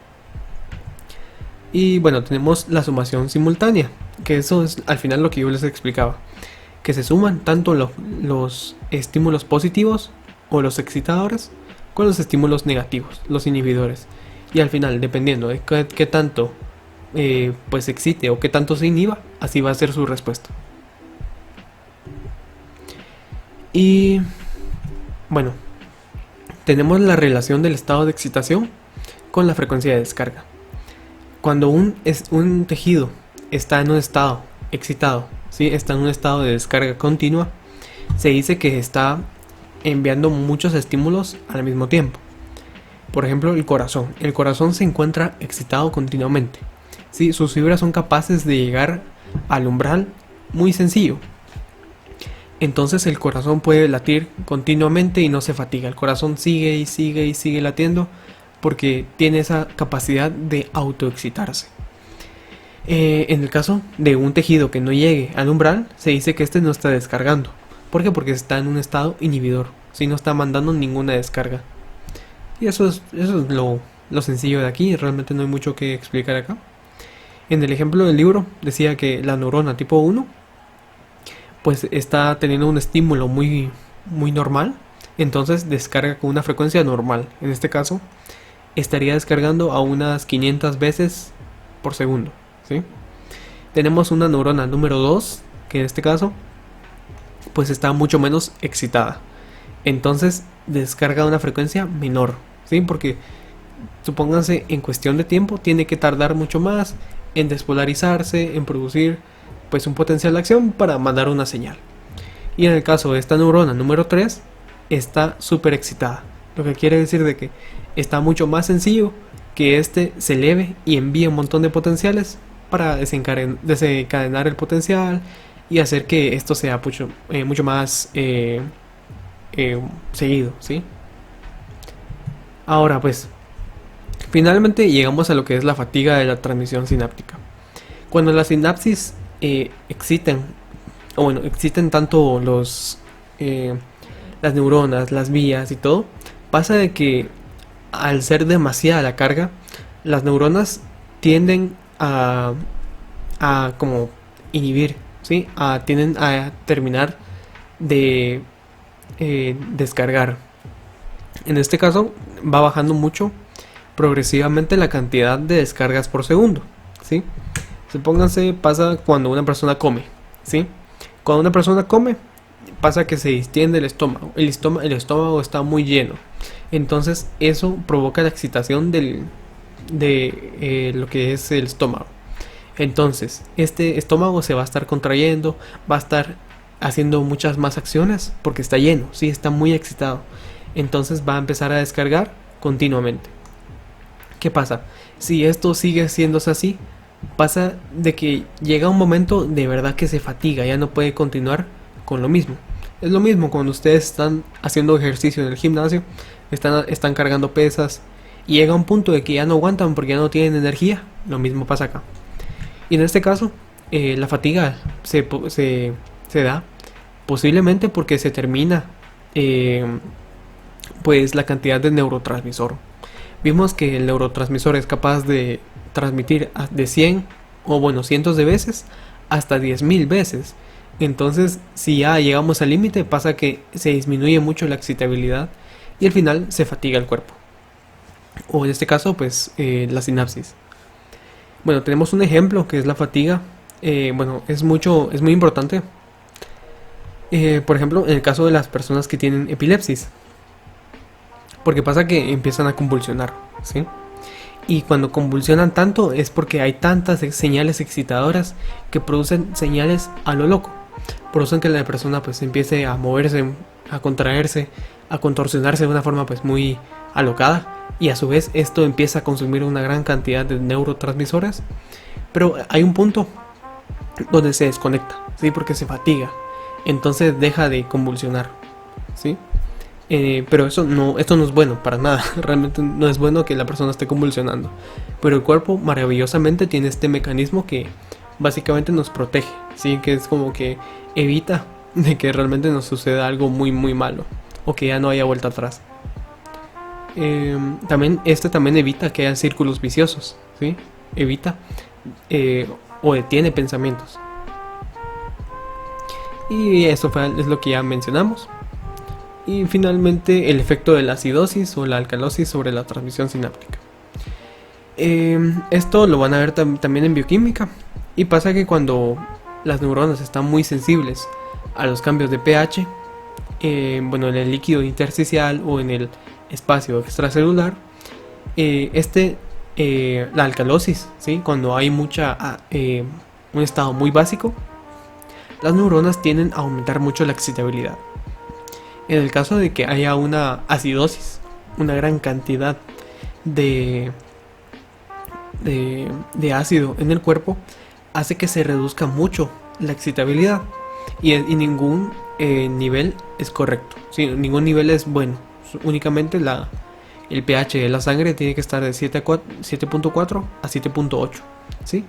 Y bueno, tenemos la sumación simultánea, que eso es al final lo que yo les explicaba, que se suman tanto los estímulos positivos o los excitadores con los estímulos negativos, los inhibidores. Y al final, dependiendo de qué tanto pues excite o qué tanto se inhiba, así va a ser su respuesta. Y bueno, tenemos la relación del estado de excitación con la frecuencia de descarga. Cuando un tejido está en un estado excitado, ¿sí? Está en un estado de descarga continua, se dice que está enviando muchos estímulos al mismo tiempo. Por ejemplo, el corazón. El corazón se encuentra excitado continuamente, ¿sí? Sus fibras son capaces de llegar al umbral muy sencillo. Entonces el corazón puede latir continuamente y no se fatiga. El corazón sigue y sigue y sigue latiendo porque tiene esa capacidad de autoexcitarse. En el caso de un tejido que no llegue al umbral, se dice que este no está descargando. ¿Por qué? Porque está en un estado inhibidor, si no está mandando ninguna descarga. Y eso es lo sencillo de aquí, realmente no hay mucho que explicar acá. En el ejemplo del libro decía que la neurona tipo 1 pues está teniendo un estímulo muy, muy normal, entonces descarga con una frecuencia normal. En este caso estaría descargando a unas 500 veces por segundo, ¿sí? Tenemos una neurona número 2, que en este caso pues está mucho menos excitada, entonces descarga a una frecuencia menor, ¿sí? Porque supónganse, en cuestión de tiempo tiene que tardar mucho más en despolarizarse, en producir pues un potencial de acción para mandar una señal. Y en el caso de esta neurona número 3 está súper excitada, lo que quiere decir de que está mucho más sencillo que este se eleve y envíe un montón de potenciales para desencadenar el potencial y hacer que esto sea mucho más seguido, ¿sí? Ahora pues, finalmente llegamos a lo que es la fatiga de la transmisión sináptica. Cuando la sinapsis existen tanto las neuronas, las vías y todo, pasa de que al ser demasiada la carga, las neuronas tienden a como inhibir, ¿sí? Tienden a terminar de descargar. En este caso va bajando mucho progresivamente la cantidad de descargas por segundo, ¿sí? Supónganse, pasa cuando una persona come, ¿sí? Cuando una persona come, pasa que se distiende el estómago está muy lleno, entonces eso provoca la excitación de lo que es el estómago. Entonces este estómago se va a estar contrayendo, va a estar haciendo muchas más acciones porque está lleno, sí, está muy excitado. Entonces va a empezar a descargar continuamente. ¿Qué pasa? Si esto sigue siendo así, pasa de que llega un momento de verdad que se fatiga, ya no puede continuar con lo mismo. Es lo mismo cuando ustedes están haciendo ejercicio en el gimnasio, están cargando pesas y llega un punto de que ya no aguantan porque ya no tienen energía. Lo mismo pasa acá. Y en este caso, la fatiga se da posiblemente porque se termina pues la cantidad de neurotransmisor. Vimos que el neurotransmisor es capaz de transmitir de 100 o bueno, cientos de veces hasta 10.000 veces. Entonces, si ya llegamos al límite, pasa que se disminuye mucho la excitabilidad y al final se fatiga el cuerpo. O en este caso, pues la sinapsis. Bueno, tenemos un ejemplo que es la fatiga. Bueno, es muy importante. Por ejemplo, en el caso de las personas que tienen epilepsis. Porque pasa que empiezan a convulsionar, ¿sí? Y cuando convulsionan tanto es porque hay tantas señales excitadoras que producen señales a lo loco. Producen que la persona pues empiece a moverse, a contraerse, a contorsionarse de una forma pues muy alocada. Y a su vez esto empieza a consumir una gran cantidad de neurotransmisores. Pero hay un punto donde se desconecta, ¿sí? Porque se fatiga. Entonces deja de convulsionar, ¿sí? Pero esto no es bueno para nada. Realmente no es bueno que la persona esté convulsionando. Pero el cuerpo maravillosamente tiene este mecanismo que básicamente nos protege, ¿sí? Que es como que evita de que realmente nos suceda algo muy muy malo o que ya no haya vuelta atrás. También evita que haya círculos viciosos, ¿sí? Evita o detiene pensamientos. Y eso es lo que ya mencionamos. Y finalmente el efecto de la acidosis o la alcalosis sobre la transmisión sináptica. Esto lo van a ver también en bioquímica. Y pasa que cuando las neuronas están muy sensibles a los cambios de pH, bueno, en el líquido intersticial o en el espacio extracelular, la alcalosis, ¿sí? Cuando hay un estado muy básico, las neuronas tienden a aumentar mucho la excitabilidad. En el caso de que haya una acidosis, una gran cantidad de ácido en el cuerpo, hace que se reduzca mucho la excitabilidad y ningún nivel es correcto, ¿sí? Ningún nivel es bueno, únicamente el pH de la sangre tiene que estar de 7.4 a 7.8, ¿sí?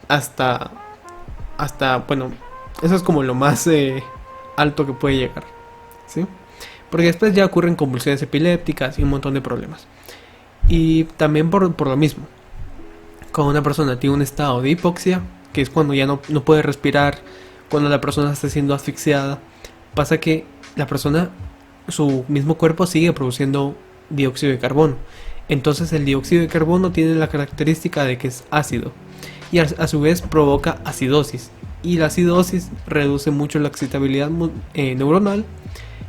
Hasta, bueno, eso es como lo más alto que puede llegar, ¿sí? Porque después ya ocurren convulsiones epilépticas y un montón de problemas. Y también por lo mismo, cuando una persona tiene un estado de hipoxia, que es cuando ya no puede respirar, cuando la persona está siendo asfixiada, pasa que la persona, su mismo cuerpo sigue produciendo dióxido de carbono. Entonces el dióxido de carbono tiene la característica de que es ácido y a su vez provoca acidosis. Y la acidosis reduce mucho la excitabilidad neuronal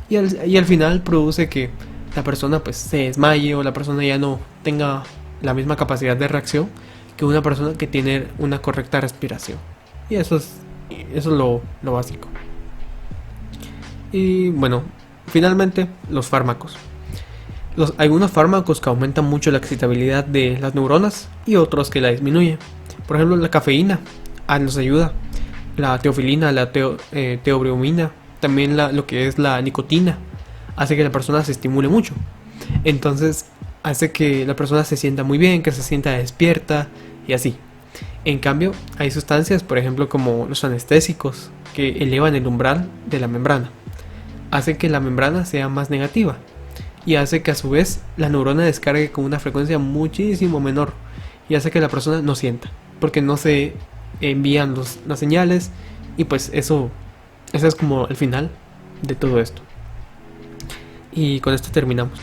y al final produce que la persona pues se desmaye o la persona ya no tenga la misma capacidad de reacción que una persona que tiene una correcta respiración. Y eso es lo básico. Y bueno, finalmente los fármacos. Algunos fármacos que aumentan mucho la excitabilidad de las neuronas y otros que la disminuyen. Por ejemplo, la cafeína nos ayuda. La teofilina, la teobromina, también lo que es la nicotina, hace que la persona se estimule mucho. Entonces hace que la persona se sienta muy bien, que se sienta despierta y así. En cambio, hay sustancias, por ejemplo, como los anestésicos, que elevan el umbral de la membrana. Hace que la membrana sea más negativa y hace que a su vez la neurona descargue con una frecuencia muchísimo menor y hace que la persona no sienta, porque no se envían las señales y pues eso es como el final de todo esto. Y con esto terminamos.